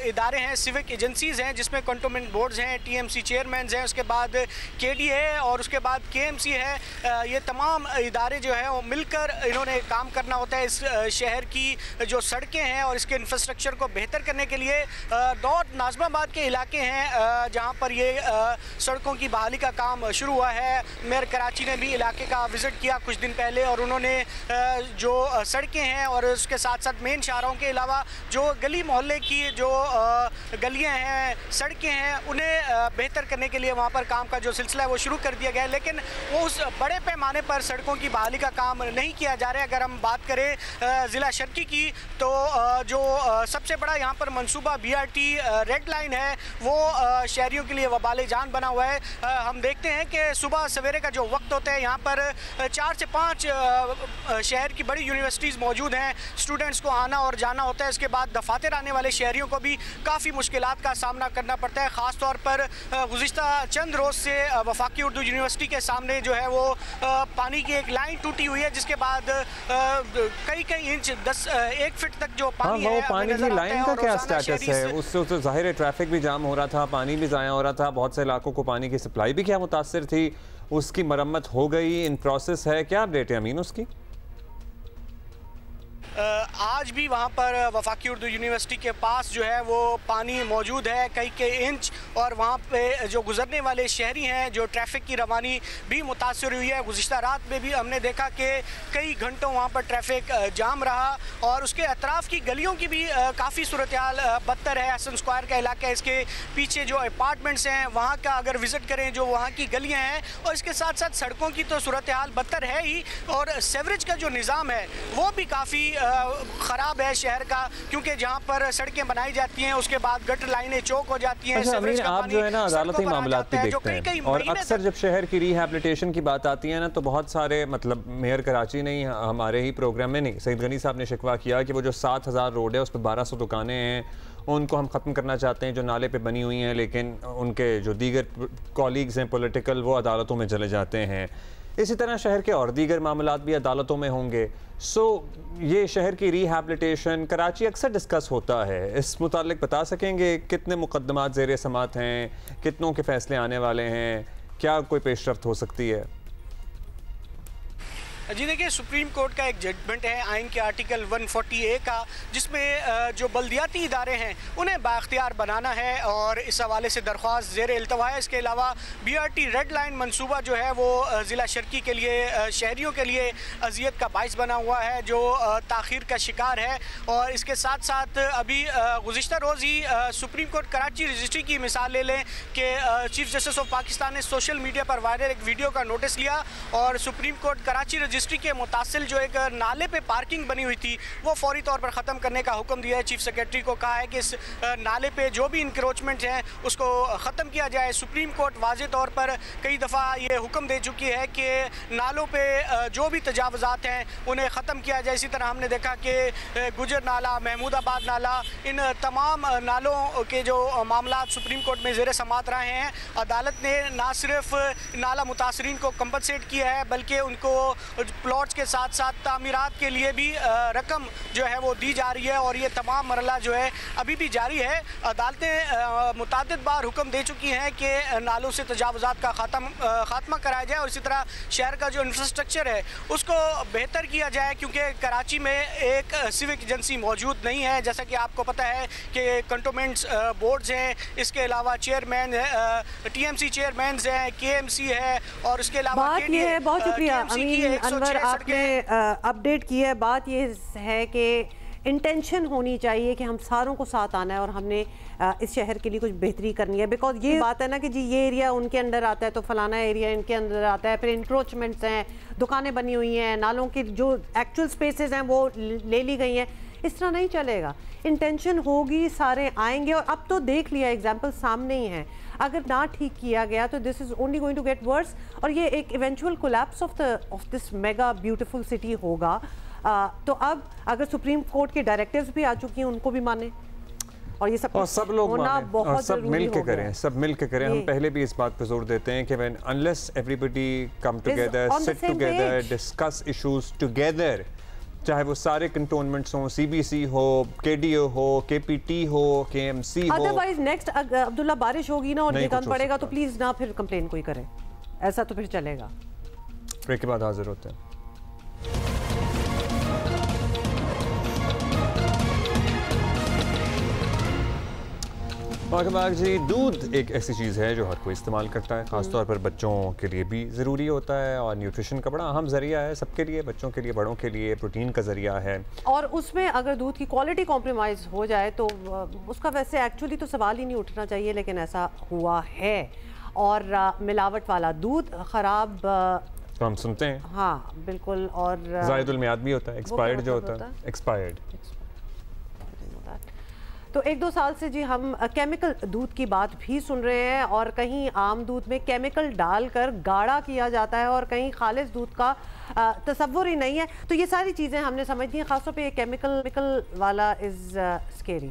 इदारे हैं, सिविक एजेंसीज़ हैं जिसमें कंटोनमेंट बोर्ड्स हैं, TMC चेयरमैन हैं, उसके बाद KD है और उसके बाद KMC है। ये तमाम इदारे जो हैं मिलकर इन्होंने काम करना होता है इस शहर की जो सड़कें हैं और इसके इंफ्रास्ट्रक्चर को बेहतर करने के लिए। दौद नाज़माबाद के इलाके हैं जहां पर ये सड़कों की बहाली का काम शुरू हुआ है। मेयर कराची ने भी इलाके का विज़िट किया कुछ दिन पहले और उन्होंने जो सड़कें हैं और उसके साथ साथ मेन शाहराहों के अलावा जो गली मोहल्ले की जो गलियाँ हैं, सड़कें हैं, उन्हें बेहतर करने के लिए वहाँ पर काम का जो सिलसिला है वो शुरू कर दिया गया है, लेकिन वो उस बड़े पैमाने पर सड़कों की बहाली का काम नहीं किया जा रहा है। अगर हम बात करें ज़िला शर्की की तो जो सबसे बड़ा यहाँ पर मंसूबा BRT रेड लाइन है वो शहरियों के लिए वबाले जान बना हुआ है। हम देखते हैं कि सुबह सवेरे का जो वक्त होता है यहाँ पर 4 से 5 शहर की बड़ी यूनिवर्सिटीज़ मौजूद हैं, स्टूडेंट्स को आना और जाना होता है। इसके बाद दफातर आने वाले शहरियों को भी काफ़ी मुश्किलात का सामना करना पड़ता है। ख़ास तौर पर गुज़िश्ता चंद रोज़ से वफाकी उर्दू यूनिवर्सिटी के सामने जो है वो पानी की एक लाइन टूटी हुई है, जिसके बाद कई इंच 1 फीट तक जो पानी है, वो पानी की लाइन का क्या स्टेटस है? उससे तो जाहिर है ट्रैफिक भी जाम हो रहा था, पानी भी ज़ाया हो रहा था, बहुत से इलाकों को पानी की सप्लाई भी क्या मुतासिर थी, उसकी मरम्मत हो गई, इन प्रोसेस है, क्या अपडेट है अमीन उसकी? आज भी वहाँ पर वफाकी उर्दू यूनिवर्सिटी के पास जो है वो पानी मौजूद है कई इंच, और वहाँ पे जो गुजरने वाले शहरी हैं, जो ट्रैफिक की रवानी भी मुतासर हुई है। गुज़िश्ता रात में भी हमने देखा कि कई घंटों वहाँ पर ट्रैफिक जाम रहा, और उसके अतराफ़ की गलियों की भी काफ़ी सूरत हाल बदतर है। हसन स्क्वायर का इलाका है, इसके पीछे जो अपार्टमेंट्स हैं वहाँ का अगर विज़िट करें जो वहाँ की गलियाँ हैं, और इसके साथ साथ सड़कों की तो सूरत हाल बदतर है ही, और सेवरेज का जो निज़ाम है वो भी काफ़ी ख़राब है शहर का, क्योंकि जहाँ पर सड़कें बनाई जाती हैं उसके बाद गटर लाइनें चौक हो जाती हैं। अच्छा, आप जो है ना अदालती मामलात भी देखते हैं, और अक्सर जब शहर की रिहैबिलिटेशन की बात आती है ना, तो बहुत सारे मतलब मेयर कराची नहीं, हमारे ही प्रोग्राम में नहीं, सईद गनी साहब ने शिकवा किया कि वो जो 7000 रोड है उस पर 1200 दुकानें हैं, उनको हम ख़त्म करना चाहते हैं जो नाले पे बनी हुई हैं, लेकिन उनके जो दीगर कॉलीग्स हैं पॉलिटिकल, वो अदालतों में चले जाते हैं। इसी तरह शहर के और दीगर मामलात भी अदालतों में होंगे। ये शहर की रिहैबिलिटेशन कराची अक्सर डिस्कस होता है, इस मुतालिक बता सकेंगे कितने मुकदमात ज़ेर समात हैं, कितनों के फैसले आने वाले हैं, क्या कोई पेशरफ्त हो सकती है? जी देखिए, सुप्रीम कोर्ट का एक जजमेंट है आइन के आर्टिकल 140A का, जिसमें जो बल्दियाती इदारे हैं उन्हें बाख्तियार बनाना है, और इस हवाले से दरख्वास्त ज़ेर इल्तवा है। इसके अलावा BRT रेड लाइन मनसूबा जो है वो ज़िला शर्की के लिए शहरियों के लिए अजियत का बाइस बना हुआ है, जो ताख़ीर का शिकार है। और इसके साथ साथ अभी गुज़िश्ता रोज़ ही सुप्रीम कोर्ट कराची रजिस्ट्री की मिसाल ले लें कि चीफ जस्टिस ऑफ पाकिस्तान ने सोशल मीडिया पर वायरल एक वीडियो का नोटिस लिया, और सुप्रीम कोर्ट कराची रजिस्ट्री के मुतासिल जो एक नाले पे पार्किंग बनी हुई थी वो फौरी तौर पर ख़त्म करने का हुक्म दिया है। चीफ सेक्रेटरी को कहा है कि इस नाले पे जो भी इंक्रोचमेंट हैं उसको ख़त्म किया जाए। सुप्रीम कोर्ट वाज़े तौर पर कई दफ़ा ये हुक्म दे चुकी है कि नालों पे जो भी तजावुज़ात हैं उन्हें ख़त्म किया जाए। इसी तरह हमने देखा कि गुजर नाला, महमूदाबाद नाला, इन तमाम नालों के जो मामला सुप्रीम कोर्ट में ज़ेर समात रहे हैं, अदालत ने ना सिर्फ नाला मुतासरीन को कंपनसेट किया है, बल्कि उनको प्लॉट्स के साथ साथ तामीरात के लिए भी रकम जो है वो दी जा रही है, और ये तमाम मरला जो है अभी भी जारी है। अदालतें मुतादिद बार हुक्म दे चुकी हैं कि नालों से तजावुज़ात का खात्मा कराया जाए, और इसी तरह शहर का जो इंफ्रास्ट्रक्चर है उसको बेहतर किया जाए, क्योंकि कराची में एक सिविक एजेंसी मौजूद नहीं है। जैसा कि आपको पता है कि कंटोनमेंट्स बोर्ड्स हैं, इसके अलावा चेयरमैन TMC चेयरमैन हैं, KMC है, और उसके अलावा बहुत शुक्रिया अमीन अनवर, आपने अपडेट की है। बात ये है कि इंटेंशन होनी चाहिए कि हम सारों को साथ आना है और हमने इस शहर के लिए कुछ बेहतरी करनी है। बिकॉज ये बात है ना कि जी ये एरिया उनके अंडर आता है तो फलाना एरिया इनके अंदर आता है, फिर इंक्रोचमेंट्स हैं, दुकानें बनी हुई हैं, नालों की जो एक्चुअल स्पेसेस हैं वो ले ली गई हैं। इस तरह नहीं चलेगा। इंटेंशन होगी, सारे आएंगे, और अब तो देख लिया एग्जाम्पल सामने ही है। अगर ना ठीक किया गया तो this is only going to get worse, और ये एक eventual collapse of this mega beautiful city होगा। तो अब अगर सुप्रीम कोर्ट के डायरेक्टिव्स भी आ चुकी हैं उनको भी माने, और ये सब लोग होना बहुत और सब मिल के करें, सब मिल के करें। हम पहले भी इस बात पर जोर देते हैं कि when unless everybody come together, sit together, discuss issues together, चाहे वो सारे कंटोनमेंट्स हों, CBC हो, KDO हो, KPT हो, KMC हो। अदरवाइज नेक्स्ट अब्दुल्ला बारिश होगी ना और निकाल पड़ेगा तो प्लीज ना फिर कंप्लेन कोई करे, ऐसा तो फिर चलेगा। ब्रेक के बाद हाजिर होते हैं। जी, दूध एक ऐसी चीज़ है जो हर कोई इस्तेमाल करता है, ख़ासतौर पर बच्चों के लिए भी ज़रूरी होता है, और न्यूट्रिशन का बड़ा अहम ज़रिया है सबके लिए, बच्चों के लिए, बड़ों के लिए प्रोटीन का ज़रिया है। और उसमें अगर दूध की क्वालिटी कॉम्प्रोमाइज़ हो जाए तो उसका वैसे एक्चुअली तो सवाल ही नहीं उठना चाहिए, लेकिन ऐसा हुआ है। और मिलावट वाला दूध ख़राब तो हम सुनते हैं, हाँ बिल्कुल, और ज़ायदुल मियाद भी होता है, एक्सपायर्ड जो होता है, एक्सपायर्ड। तो 1-2 साल से जी हम केमिकल दूध की बात भी सुन रहे हैं, और कहीं आम दूध में केमिकल डालकर गाढ़ा किया जाता है, और कहीं खालिस दूध का तसव्वुर ही नहीं है। तो ये सारी चीज़ें हमने समझ दी हैं, ख़ासतौर पे केमिकल वाला इज़ स्केरी।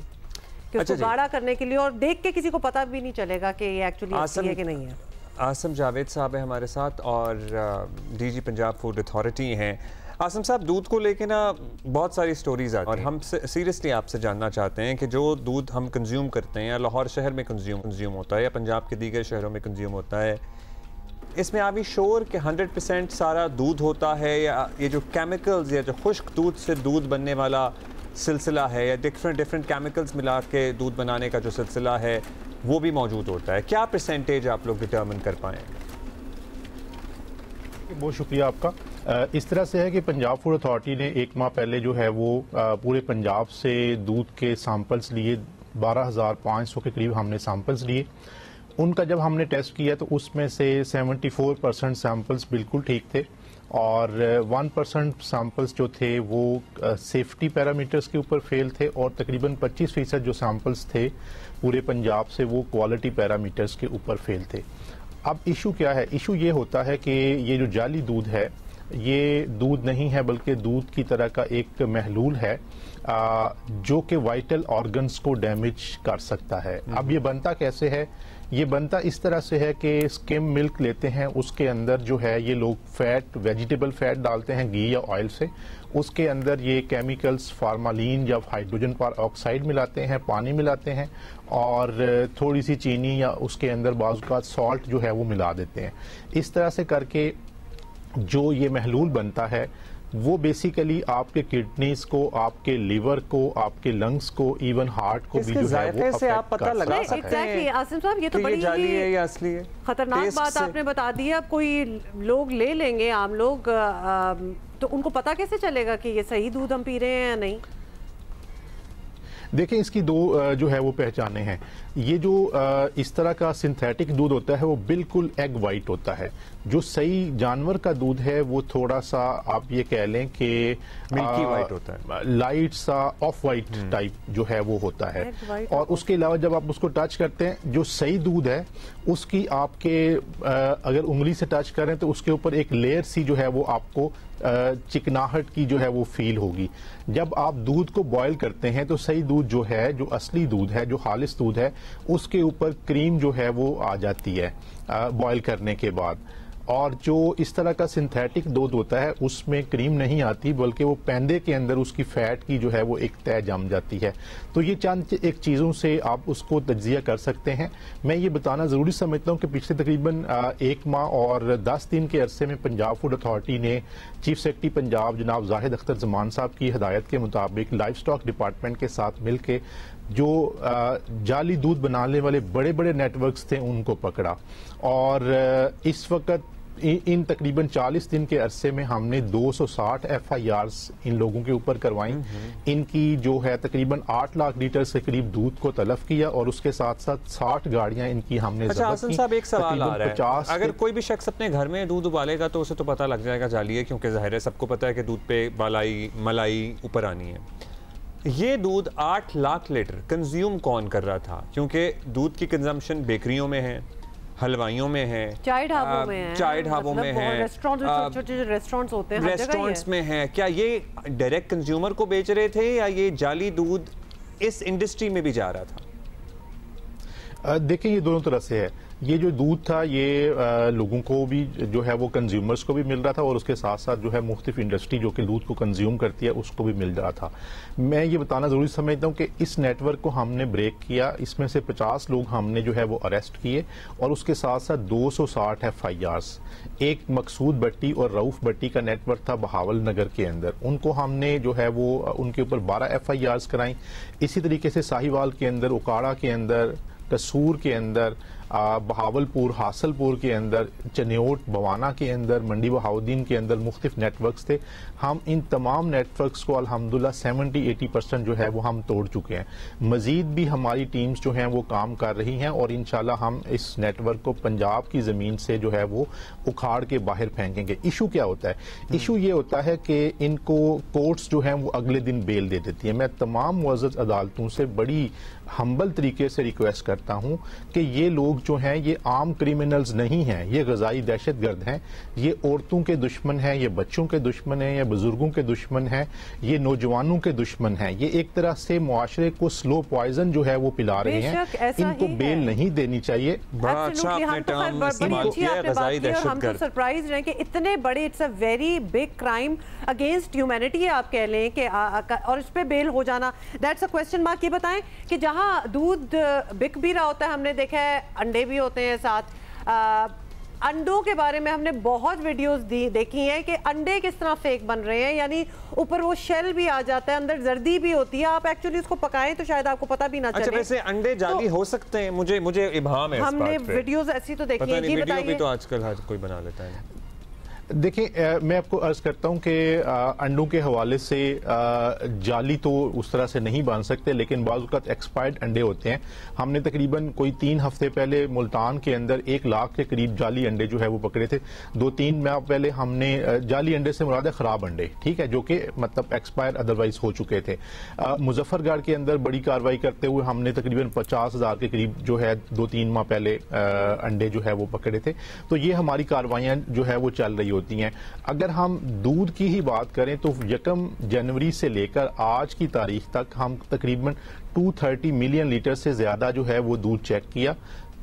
कि उसको गाढ़ा करने के लिए, और देख के किसी को पता भी नहीं चलेगा कि ये एक्चुअली असली है कि नहीं है। आसम जावेद साहब है हमारे साथ और डीजी पंजाब फूड अथॉरिटी हैं। आसम साहब, दूध को लेके ना बहुत सारी स्टोरीज आती हैं और हम सीरियसली आपसे जानना चाहते हैं कि जो दूध हम कंज्यूम करते हैं या लाहौर शहर में कंज्यूम होता है या पंजाब के दीगर शहरों में कंज्यूम होता है, इसमें आप भी श्योर कि 100% सारा दूध होता है या ये जो केमिकल्स या जो खुश्क दूध से दूध बनने वाला सिलसिला है या डिफरेंट केमिकल्स मिला के दूध बनाने का जो सिलसिला है वो भी मौजूद होता है? क्या परसेंटेज आप लोग डिटर्मिन कर पाए? बहुत शुक्रिया आपका। इस तरह से है कि पंजाब फूड अथॉरिटी ने 1 माह पहले जो है वो पूरे पंजाब से दूध के सैंपल्स लिए, 12,500 के करीब हमने सैंपल्स लिए। उनका जब हमने टेस्ट किया तो उसमें से 74% सैंपल्स बिल्कुल ठीक थे और 1% सैंपल्स जो थे वो सेफ्टी पैरामीटर्स के ऊपर फेल थे और तकरीबन 25% जो सैंपल्स थे पूरे पंजाब से वो क्वालिटी पैरामीटर्स के ऊपर फेल थे। अब इशू क्या है? इशू ये होता है कि ये जो जाली दूध है ये दूध नहीं है बल्कि दूध की तरह का एक महलूल है जो कि वाइटल ऑर्गन्स को डैमेज कर सकता है। अब ये बनता कैसे है? ये बनता इस तरह से है कि स्किम मिल्क लेते हैं, उसके अंदर जो है ये लोग फैट, वेजिटेबल फैट डालते हैं घी या ऑयल से, उसके अंदर ये केमिकल्स फार्मालीन या हाइड्रोजन पर ऑक्साइड मिलाते हैं, पानी मिलाते हैं और थोड़ी सी चीनी या उसके अंदर बाज़ का सॉल्ट जो है वो मिला देते हैं। इस तरह से करके जो ये महलूल बनता है वो बेसिकली आपके किडनीज को, आपके लिवर को, आपके लंग्स को, इवन हार्ट को भी जो है वो से आप पता लगा सकते हैं। आसिम साहब, ये तो बड़ी जाली है या असली है? खतरनाक बात आपने बता दी है। अब कोई लोग ले लेंगे, आम लोग, तो उनको पता कैसे चलेगा कि ये सही दूध हम पी रहे हैं या नहीं? देखें, इसकी दो जो है वो पहचाने हैं। ये जो इस तरह का सिंथेटिक दूध होता है वो बिल्कुल एग वाइट होता है। जो सही जानवर का दूध है वो थोड़ा सा आप ये कह लें कि मिल्की वाइट होता है, लाइट सा ऑफ वाइट टाइप जो है वो होता है। और उसके अलावा जब आप उसको टच करते हैं, जो सही दूध है उसकी आपके अगर उंगली से टच करें तो उसके ऊपर एक लेयर सी जो है वो आपको चिकनाहट की जो है वो फील होगी। जब आप दूध को बॉयल करते हैं तो सही दूध जो है, जो असली दूध है, जो खालिस दूध है, उसके ऊपर क्रीम जो है वो आ जाती है बॉयल करने के बाद। और जो इस तरह का सिंथेटिक दूध होता है उसमें क्रीम नहीं आती बल्कि वो पैंदे के अंदर उसकी फैट की जो है वो एक तय जम जाती है। तो ये चंद एक चीज़ों से आप उसको तज्जिया कर सकते हैं। मैं ये बताना ज़रूरी समझता हूँ कि पिछले तकरीबन 1 माह और 10 दिन के अरसे में पंजाब फूड अथॉरिटी ने चीफ सेक्रेटरी पंजाब जनाब जाहिद अख्तर जमान साहब की हिदायत के मुताबिक लाइफ स्टॉक डिपार्टमेंट के साथ मिल के जो जाली दूध बनाने वाले बड़े बड़े नेटवर्क्स थे उनको पकड़ा और इस वक्त इन तकरीबन 40 दिन के अरसे में हमने 260 FIRs इन लोगों के ऊपर करवाई। इनकी जो है तकरीबन 8 लाख लीटर से करीब दूध को तलफ किया और उसके साथ साथ 60 गाड़ियां इनकी हमने अच्छा, आसिम साहब, एक सवाल आ रहा है। अगर कोई भी शख्स अपने घर में दूध उबालेगा तो उसे तो पता लग जाएगा जाली है, क्योंकि जाहिर है सबको पता है कि दूध पे मलाई ऊपर आनी है। ये दूध 8 लाख लीटर कंज्यूम कौन कर रहा था? क्योंकि दूध की कंजम्पशन बेकरियों में है, हलवाइयों में है, चाय ढाबों में है, चाय ढाबों में है, छोटे रेस्टोरेंट्स होते हैं, रेस्टोरेंट्स में है। क्या ये डायरेक्ट कंज्यूमर को बेच रहे थे या ये जाली दूध इस इंडस्ट्री में भी जा रहा था? देखिए, ये दोनों तरह से है। ये जो दूध था ये लोगों को भी जो है वो कंज्यूमर्स को भी मिल रहा था और उसके साथ साथ जो है मुख्तलिफ इंडस्ट्री जो कि दूध को कंज्यूम करती है उसको भी मिल रहा था। मैं ये बताना ज़रूरी समझता हूँ कि इस नेटवर्क को हमने ब्रेक किया। इसमें से 50 लोग हमने जो है वो अरेस्ट किए और उसके साथ साथ 260 FIRs। एक मकसूद भट्टी और रऊफ भट्टी का नेटवर्क था बहावल नगर के अंदर, उनको हमने जो है वो उनके ऊपर 12 FIRs कराई। इसी तरीके से साहिवाल के अंदर, उकाड़ा के अंदर, कसूर के अंदर, बहावलपुर, हासलपुर के अंदर, चनियोट, बवाना के अंदर, मंडी बहाउद्दीन के अंदर मुख्तलिफ नेटवर्क्स थे। हम इन तमाम नेटवर्क्स को अल्हम्दुलिल्लाह 70-80% जो है वो हम तोड़ चुके हैं। मजीद भी हमारी टीम्स जो हैं वो काम कर रही हैं और इंशाल्लाह हम इस नेटवर्क को पंजाब की ज़मीन से जो है वो उखाड़ के बाहर फेंकेंगे। इशू क्या होता है? इशू ये होता है कि इनको कोर्ट्स जो हैं वो अगले दिन बेल दे देती है। मैं तमाम मुअज़्ज़ज़ अदालतों से बड़ी हम्बल तरीके से रिक्वेस्ट करता हूँ कि ये लोग जो हैं ये आम क्रिमिनल्स नहीं हैं, ये ग़िज़ाई दहशतगर्द हैं, ये औरतों के दुश्मन हैं, ये बच्चों के दुश्मन हैं, ये बुजुर्गों के दुश्मन हैं, ये नौजवानों के दुश्मन हैं। ये एक तरह से मुआशरे को स्लो पॉइजन जो है वो पिला रहे हैं। इनको बेल नहीं देनी चाहिए। बड़ा अच्छा आपने टर्म इस्तेमाल किया है, ग़िज़ाई दहशतगर्द। हम तो सरप्राइज रहे कि इतने बड़े, it's a very big crime against humanity आप कह लें कि और इस पे बेल हो जाना, दैट्स अ क्वेश्चन मार्क। ये बताएं कि जहां दूध बिक भी रहा होता है, हमने देखा है अंडे भी होते हैं साथ। अंडों के बारे में हमने बहुत वीडियोस देखी हैं कि अंडे किस तरह फेक बन रहे हैं, यानी ऊपर वो शेल भी आ जाता है, अंदर जर्दी भी होती है। आप एक्चुअली उसको पकाएं तो शायद आपको पता भी ना चले। अच्छा, वैसे अंडे जाली हो सकते हैं? मुझे इबाम है इस बात पे। हमने वीडियोस ऐसी तो देखी है। जी वीडियो बताइए। भी तो आजकल हर कोई बना लेता है। देखिए, मैं आपको अर्ज करता हूं कि अंडों के हवाले से जाली तो उस तरह से नहीं बन सकते, लेकिन बाज़ औक़ात एक्सपायर्ड अंडे होते हैं। हमने तकरीबन कोई 3 हफ्ते पहले मुल्तान के अंदर 1 लाख के करीब जाली अंडे जो है वो पकड़े थे। 2-3 माह पहले हमने जाली अंडे से मुराद है खराब अंडे, ठीक है, जो कि मतलब एक्सपायर अदरवाइज हो चुके थे। मुजफ्फरगढ़ के अंदर बड़ी कार्रवाई करते हुए हमने तकरीबन 50,000 के करीब जो है 2-3 माह पहले अंडे जो है वो पकड़े थे। तो ये हमारी कार्रवाइयां जो है वो चल रही होती हैं। अगर हम दूध की ही बात करें तो 1 जनवरी से लेकर आज की तारीख तक हम तकरीबन 230 मिलियन लीटर से ज्यादा जो है वो दूध चेक किया।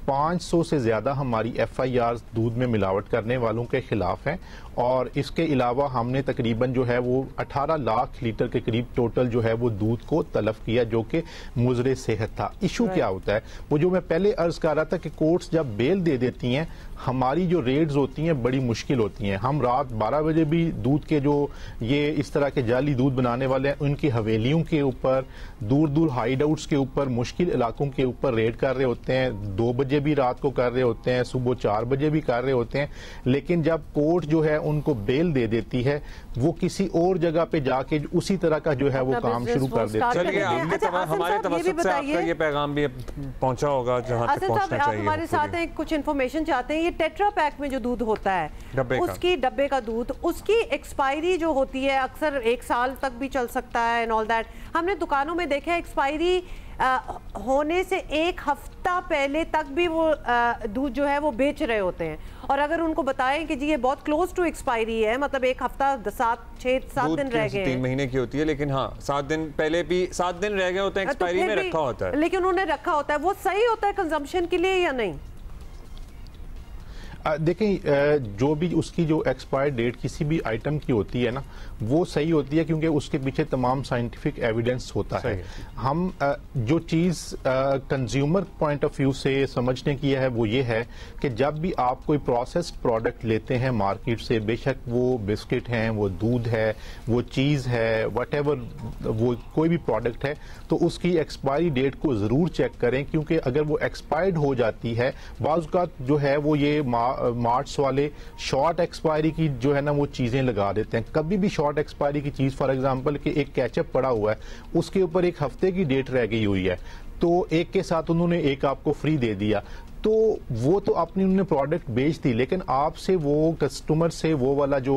500 से ज्यादा हमारी FIR दूध में मिलावट करने वालों के खिलाफ हैं, और इसके अलावा हमने तकरीबन जो है वो 18 लाख लीटर के करीब टोटल जो है वो दूध को तलफ किया, जो कि मुजरे सेहत था। इशू क्या होता है, वो जो मैं पहले अर्ज कर रहा था कि कोर्ट्स जब बेल दे देती हैं, हमारी जो रेड्स होती हैं बड़ी मुश्किल होती हैं। हम रात 12 बजे भी दूध के जो ये इस तरह के जाली दूध बनाने वाले हैं उनकी हवेलियों के ऊपर, दूर दूर हाइड आउट्स के ऊपर, मुश्किल इलाकों के ऊपर रेड कर रहे होते हैं। 2 बजे भी रात को कर रहे होते हैं, सुबह 4 बजे भी कर रहे होते हैं। लेकिन जब कोर्ट जो है उनको बेल दे देती है, वो किसी और जगह पे जाके उसी तरह का जो है वो काम शुरू कर देते हैं। चलिए, हमारे तवज्जुह से आपका ये पैगाम भी पहुंचा होगा जहां तक पहुंचना चाहिए। हमारे साथ हैं, कुछ इन्फॉर्मेशन चाहते हैं। ये टेट्रा पैक में जो दूध होता है, उसकी डब्बे का दूध, उसकी एक्सपायरी जो होती है अक्सर 1 साल तक भी चल सकता है एंड ऑल दैट। हमने दुकानों में देखा है एक्सपायरी होने से 1 हफ्ता पहले तक भी वो दूध जो है वो बेच रहे होते हैं। और अगर उनको बताएं कि जी ये बहुत क्लोज टू एक्सपायरी है, मतलब 1 हफ्ता 7 दिन रह गए, 3 महीने की होती है, लेकिन हाँ 7 दिन पहले भी 7 दिन रह गए होते हैं, एक्सपायरी में रखा होता है, लेकिन उन्होंने रखा होता है। वो सही होता है कंजम्पशन के लिए या नहीं? देखें, जो भी उसकी जो एक्सपायर डेट किसी भी आइटम की होती है ना, वो सही होती है क्योंकि उसके पीछे तमाम साइंटिफिक एविडेंस होता है। हम जो चीज़ कंज्यूमर पॉइंट ऑफ व्यू से समझने की है वो ये है कि जब भी आप कोई प्रोसेस्ड प्रोडक्ट लेते हैं मार्केट से, बेशक वो बिस्किट हैं, वो दूध है, वो चीज़ है, व्हाटएवर वो कोई भी प्रोडक्ट है, तो उसकी एक्सपायरी डेट को ज़रूर चेक करें, क्योंकि अगर वो एक्सपायर्ड हो जाती है, बाज़ औक़ात जो है वो ये मार्ट्स वाले शॉर्ट एक्सपायरी की जो है ना वो चीजें लगा देते हैं। कभी भी शॉर्ट एक्सपायरी की चीज, फॉर एग्जांपल कि एक केचप पड़ा हुआ है, उसके ऊपर 1 हफ्ते की डेट रह गई हुई है, तो एक के साथ उन्होंने एक आपको फ्री दे दिया, तो वो तो अपनी उन्होंने प्रोडक्ट बेच दी, लेकिन आपसे वो कस्टमर से वो वाला जो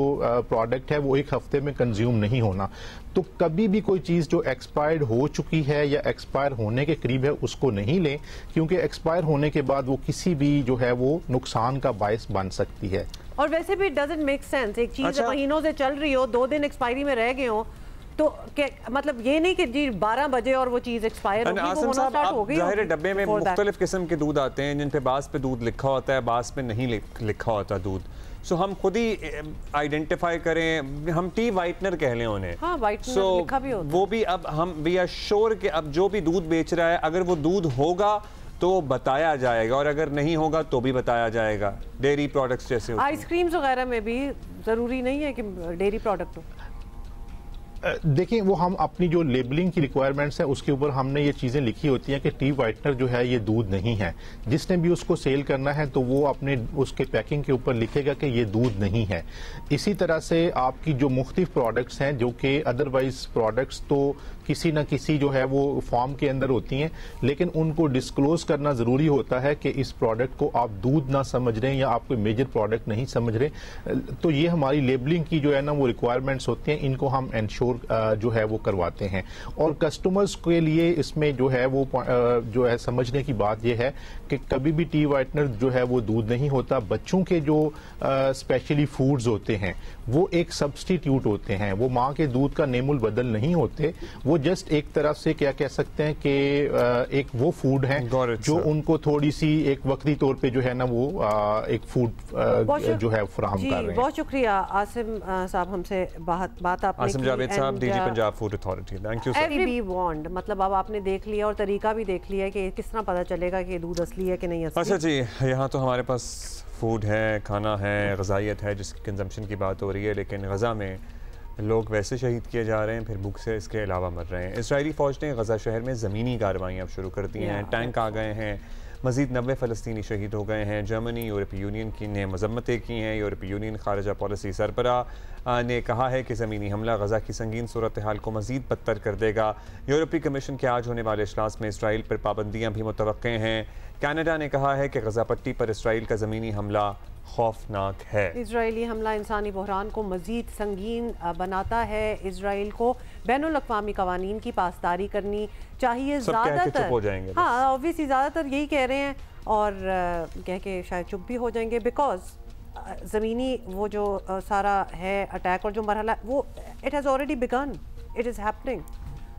प्रोडक्ट है वो 1 हफ्ते में कंज्यूम नहीं होना। तो कभी भी कोई चीज जो एक्सपायर्ड हो चुकी है या एक्सपायर होने के करीब है उसको नहीं लें, क्योंकि एक्सपायर होने के बाद वो किसी भी जो है वो नुकसान का बायस बन सकती है। और वैसे भी डजंट मेक सेंस, एक चीज महीनों से चल रही हो, 2 दिन एक्सपायरी में रह गए हो, तो मतलब ये नहीं कि जी 12 बजे और वो चीज एक्सपायर होगी, वो होना स्टार्ट हो गई। ज़ाहिर है डब्बे में मुख्तलिफ किस्म के दूध आते हैं, जिन पे बास पे दूध लिखा होता है, बास पे नहीं लिखा होता दूध। सो हम खुद ही आइडेंटिफाई करें, हम टी वाइटनर कह लें उन्हें। हाँ, वाइटनर लिखा भी होता है। वो भी अब हम वी आर श्योर कि अब जो भी दूध बेच रहा है, अगर वो दूध होगा तो बताया जाएगा, और अगर नहीं होगा तो भी बताया जाएगा। डेयरी प्रोडक्ट्स जैसे आइसक्रीम्स वगैरह में भी जरूरी नहीं है कि डेयरी प्रोडक्ट हो। देखिए, वो हम अपनी जो लेबलिंग की रिक्वायरमेंट्स है उसके ऊपर हमने ये चीजें लिखी होती हैं कि टी वाइटनर जो है ये दूध नहीं है। जिसने भी उसको सेल करना है तो वो अपने उसके पैकिंग के ऊपर लिखेगा कि ये दूध नहीं है। इसी तरह से आपकी जो मुख्तलिफ प्रोडक्ट्स हैं जो कि अदरवाइज प्रोडक्ट्स तो किसी न किसी जो है वो फॉर्म के अंदर होती हैं, लेकिन उनको डिस्क्लोज करना ज़रूरी होता है कि इस प्रोडक्ट को आप दूध ना समझ रहे हैं या आप कोई मेजर प्रोडक्ट नहीं समझ रहे। तो ये हमारी लेबलिंग की जो है ना वो रिक्वायरमेंट्स होती हैं, इनको हम इंश्योर जो है वो करवाते हैं। और कस्टमर्स के लिए इसमें जो है वो जो है समझने की बात ये है कि कभी भी टी वाइटनर जो है वो दूध नहीं होता। बच्चों के जो स्पेशली फूड्स होते हैं वो एक सब्स्टिट्यूट होते हैं, वो माँ के दूध का नेमुल बदल नहीं होते, वो जस्ट एक तरह से क्या कह सकते हैं कि एक वो फूड है जो उनको थोड़ी सी एक वक्ती तौर पे जो है ना वो एक फूड जो है फराहम कर रहे हैं। बहुत शुक्रिया आसिम साहब, हमसे बात आपने आसिम जावेद साहब, DG Punjab food authority, thank you sir. Be warned, मतलब अब आपने देख लिया और तरीका भी देख लिया कि किस तरह पता चलेगा कि दूध असली है कि नहीं असली। अच्छा जी, यहाँ तो हमारे पास फूड है, खाना है, ग़िज़ाइयत है जिसकी कंजम्पशन की बात हो रही है, लेकिन गज़ा में लोग वैसे शहीद किए जा रहे हैं, फिर भूख से इसके अलावा मर रहे हैं। इजरायली फ़ौज ने गज़ा शहर में ज़मीनी कार्रवाइयाँ अब शुरू कर दी हैं, टैंक आ गए हैं, मज़ीद 90 फ़लस्तीनी शहीद हो गए हैं। जर्मनी यूरोपीय यूनियन की ने मजम्मतें की हैं। यूरोपीय यूनियन खारजा पॉलिसी सरबराह ने कहा है कि ज़मीनी हमला गज़ा की संगीन सूरत हाल को मज़ीद बदतर कर देगा। यूरोपीय कमीशन के आज होने वाले इजलास में इसराइल पर पाबंदियाँ भी मुतवक्के हैं। कनाडा ने कहा है कि गज़ा पट्टी पर इसराइल का ज़मीनी हमला खौफनाक है। इजरायली हमला इंसानी बहरान को मजीद संगीन बनाता है। इसराइल को बैनुल अक़वामी कवानीन की पासदारी करनी चाहिए। ज़्यादातर हाँ ऑब्वियसली ज़्यादातर यही कह रहे हैं और कह के शायद चुप भी हो जाएंगे, बिकॉज ज़मीनी वो जो सारा है अटैक और जो मरहला वो it has already begun, it is happening.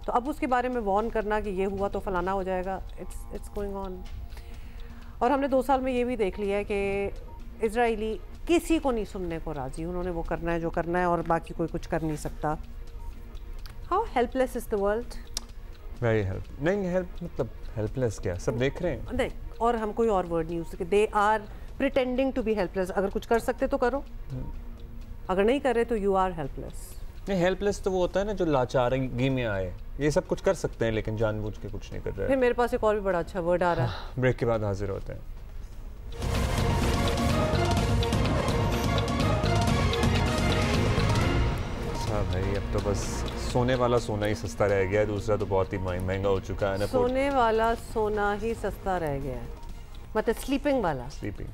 तो अब उसके बारे में वार्न करना कि ये हुआ तो फलाना हो जाएगा, इट्स गोइंग ऑन। और हमने 2 साल में ये भी देख लिया है कि इजरायली किसी को नहीं सुनने को राजी, उन्होंने वो करना है जो करना है और बाकी कोई कुछ कर नहीं सकता। How helpless is the world. Very help मतलब हेल्पलेस क्या, सब देख रहे हैं। नहीं, और हम कोई और वर्ड नहीं यूज करते, they are pretending to be helpless. अगर कुछ कर सकते तो करो, अगर नहीं कर रहे तो यू आर हेल्पलेस। नहीं, हेल्पलेस तो वो होता है ना जो लाचारगी में आए, ये सब कुछ कर सकते हैं लेकिन जानबूझ के कुछ नहीं कर रहे। फिर मेरे पास एक और भी बड़ा अच्छा वर्ड आ रहा है, ब्रेक के बाद हाजिर होते हैं। भाई अब तो बस सोने वाला सोना ही सस्ता रह गया है, दूसरा तो बहुत ही महंगा हो चुका है ना। सोने वाला सोना ही सस्ता रह गया है, मतलब स्लीपिंग वाला। स्लीपिंग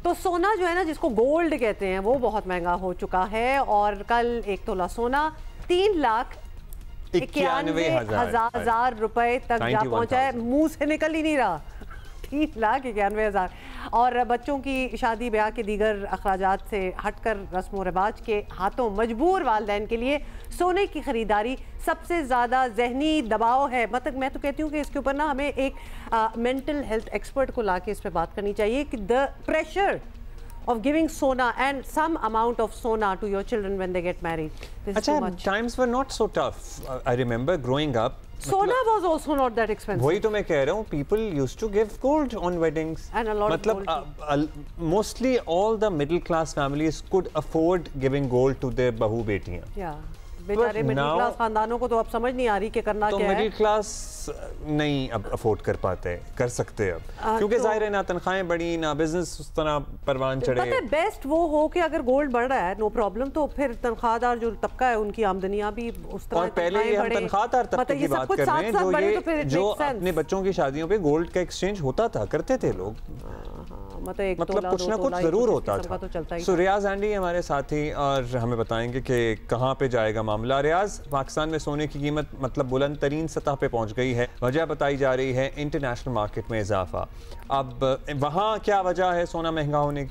तो सोना जो है ना जिसको गोल्ड कहते हैं वो बहुत महंगा हो चुका है और कल 1 तोला सोना 3,91,000 रुपए तक जा पहुंचा है। मुंह से निकल ही नहीं रहा, 3,91,000। और बच्चों की शादी ब्याह के दीगर अखराजात से हटकर रस्म व रिवाज के हाथों मजबूर वालिदैन के लिए सोने की खरीदारी सबसे ज़्यादा जहनी दबाव है। मतलब मैं तो कहती हूँ कि इसके ऊपर ना हमें एक मेंटल हेल्थ एक्सपर्ट को लाके इस पर बात करनी चाहिए कि the pressure of giving sona and some amount of sona to your children when they get married. This is too much. Times were not so tough. I remember growing up. Sona was also not that expensive. वही तो मैं कह रहा हूँ, people used to give gold on weddings. And a lot मतलब, of gold. Mostly all the middle class families could afford giving gold to their बहू बेटियाँ. Yeah. बेचारे मिडिल क्लास खानदानों को तो अब समझ नहीं आ रही कि करना क्या है। तो मिडिल क्लास नहीं अब अफोर्ड कर पाते, कर सकते अब, क्योंकि जाहिर है ना तनख्वाहें बढ़ी ना बिजनेस उस तरह परवान चढ़े। पता है बेस्ट वो हो कि अगर गोल्ड बढ़ रहा है नो प्रॉब्लम, तो फिर तनख्वाहदार जो तबका है उनकी आमदनियां भी उस तरह। और पहले ये हम तनख्वाहदार तबके की बात कर रहे हैं जो अपने बच्चों की शादियों पे गोल्ड का एक्सचेंज होता था, करते थे लोग। मतलब कुछ ना कुछ जरूर होता था। तो रियाज एंडी हमारे साथी और हमें बताएंगे कि कहाँ पे जाएगा मामला। रियाज, पाकिस्तान में सोने की कीमत मतलब बुलंद तरीन सतह पे पहुंच गई है, वजह बताई जा रही है इंटरनेशनल मार्केट में इजाफा। अब वहाँ क्या वजह है सोना महंगा होने की?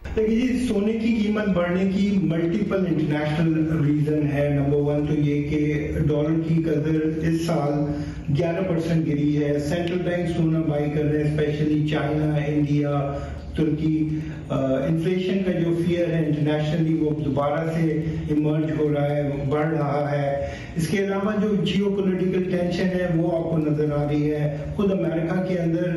देखिए जी, सोने की कीमत बढ़ने की मल्टीपल इंटरनेशनल रीजन है। नंबर 1 तो ये कि डॉलर की कदर इस साल 11% गिरी है। सेंट्रल बैंक सोना बाई कर रहे हैं, स्पेशली चाइना, इंडिया, तुर्की। इन्फ्लेशन का जो फियर है इंटरनेशनली वो दोबारा से इमर्ज हो रहा है, बढ़ रहा है। इसके अलावा जो जियोपॉलिटिकल टेंशन है वो आपको नजर आ रही है। खुद अमेरिका के अंदर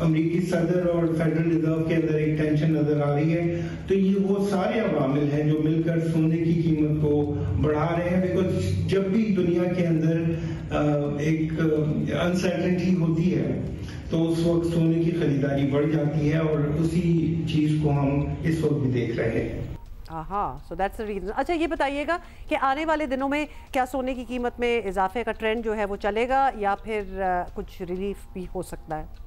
अमेरिकी सदर और फेडरल रिजर्व के अंदर एक टेंशन नजर आ रही है। तो ये वो सारे अवामिल हैं जो मिलकर सोने की कीमत को बढ़ा रहे हैं। बिकॉज जब भी दुनिया के अंदर एक अनसर्टेनिटी होती है तो उस वक्त सोने की खरीदारी बढ़ जाती है और उसी चीज को हम इस वक्त भी देख रहे हैं। So that's the reason. अच्छा ये बताइएगा कि आने वाले दिनों में क्या सोने की कीमत में इजाफे का ट्रेंड जो है वो चलेगा या फिर कुछ रिलीफ भी हो सकता है?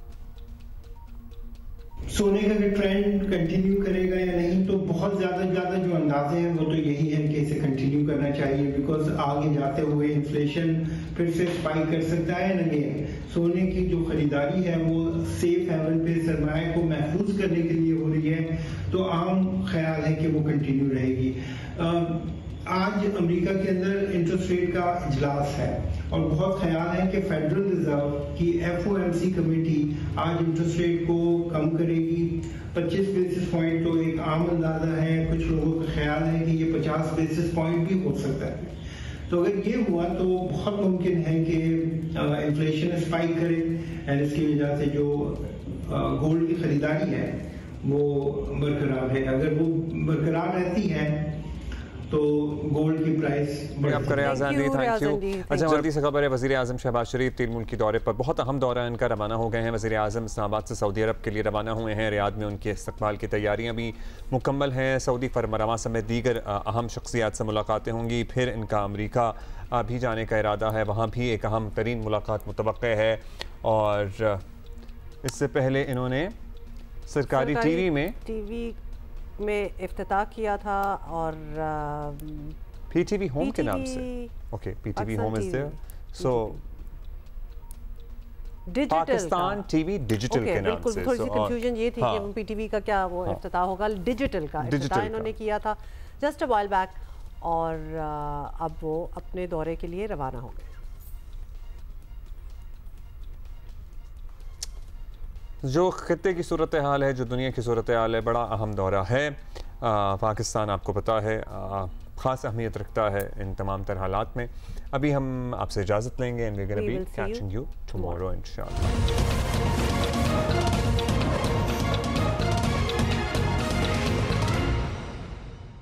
सोने का ट्रेंड कंटिन्यू करेगा या नहीं, तो बहुत ज़्यादा जो अंदाजे हैं वो तो यही है कि इसे कंटिन्यू करना चाहिए, बिकॉज आगे जाते हुए इन्फ्लेशन फिर से स्पाइक कर सकता है। अगेन सोने की जो खरीदारी है वो सेफ हेवन पे सरमाए को महफूज करने के लिए हो रही है, तो आम ख्याल है कि वो कंटिन्यू रहेगी। आज अमेरिका के अंदर इंटरेस्ट रेट का इजलास है और बहुत ख्याल है कि फेडरल रिजर्व की FOMC कमेटी आज इंटरेस्ट रेट को कम करेगी। 25 बेसिस पॉइंट तो एक आम अंदाजा है, कुछ लोगों का ख्याल है कि ये 50 बेसिस पॉइंट भी हो सकता है। तो अगर ये हुआ तो बहुत मुमकिन है कि इन्फ्लेशन स्पाइक करे एंड इसकी वजह से जो गोल्ड की खरीदारी है वो बरकरार है। अगर वो बरकरार रहती है तो गोल्ड की प्राइस आपका रियाज़ान दी, थैंक यू। अच्छा जल्दी से खबर है, वज़ीर आज़म शहबाज शरीफ 3 मुल्की दौरे पर, बहुत अहम दौरा इनका, रवाना हो गए हैं। वज़ीर आज़म इस्लामाबाद से सऊदी अरब के लिए रवाना हुए हैं। रियाद में उनके इस्तकबाल की तैयारियां भी मुकम्मल हैं। सऊदी फरमरवा समेत दीगर अहम शख्सियात से मुलाकातें होंगी। फिर इनका अमरीका भी जाने का इरादा है, वहाँ भी एक अहम तरीन मुलाकात मुतवक्के है। और इससे पहले इन्होंने सरकारी टीवी में इफ्तिताह किया था और PTV होम के नाम से। Okay, PTV home is there, so Pakistan TV digital के नाम से। थोड़ी सी कंफ्यूजन ये थी कि PTV का क्या वो इफ्तिताह होगा, डिजिटल का इफ्तिताह इन्होंने किया था जस्ट अ व्हाइल बैक, और अब वो अपने दौरे के लिए रवाना हो गए। जो खित्ते की सूरत हाल है, जो दुनिया की सूरत हाल है, बड़ा अहम दौरा है। पाकिस्तान आपको पता है ख़ास अहमियत रखता है इन तमाम तर हालात में। अभी हम आपसे इजाज़त लेंगे and we gonna be catching you tomorrow इंशाल्लाह।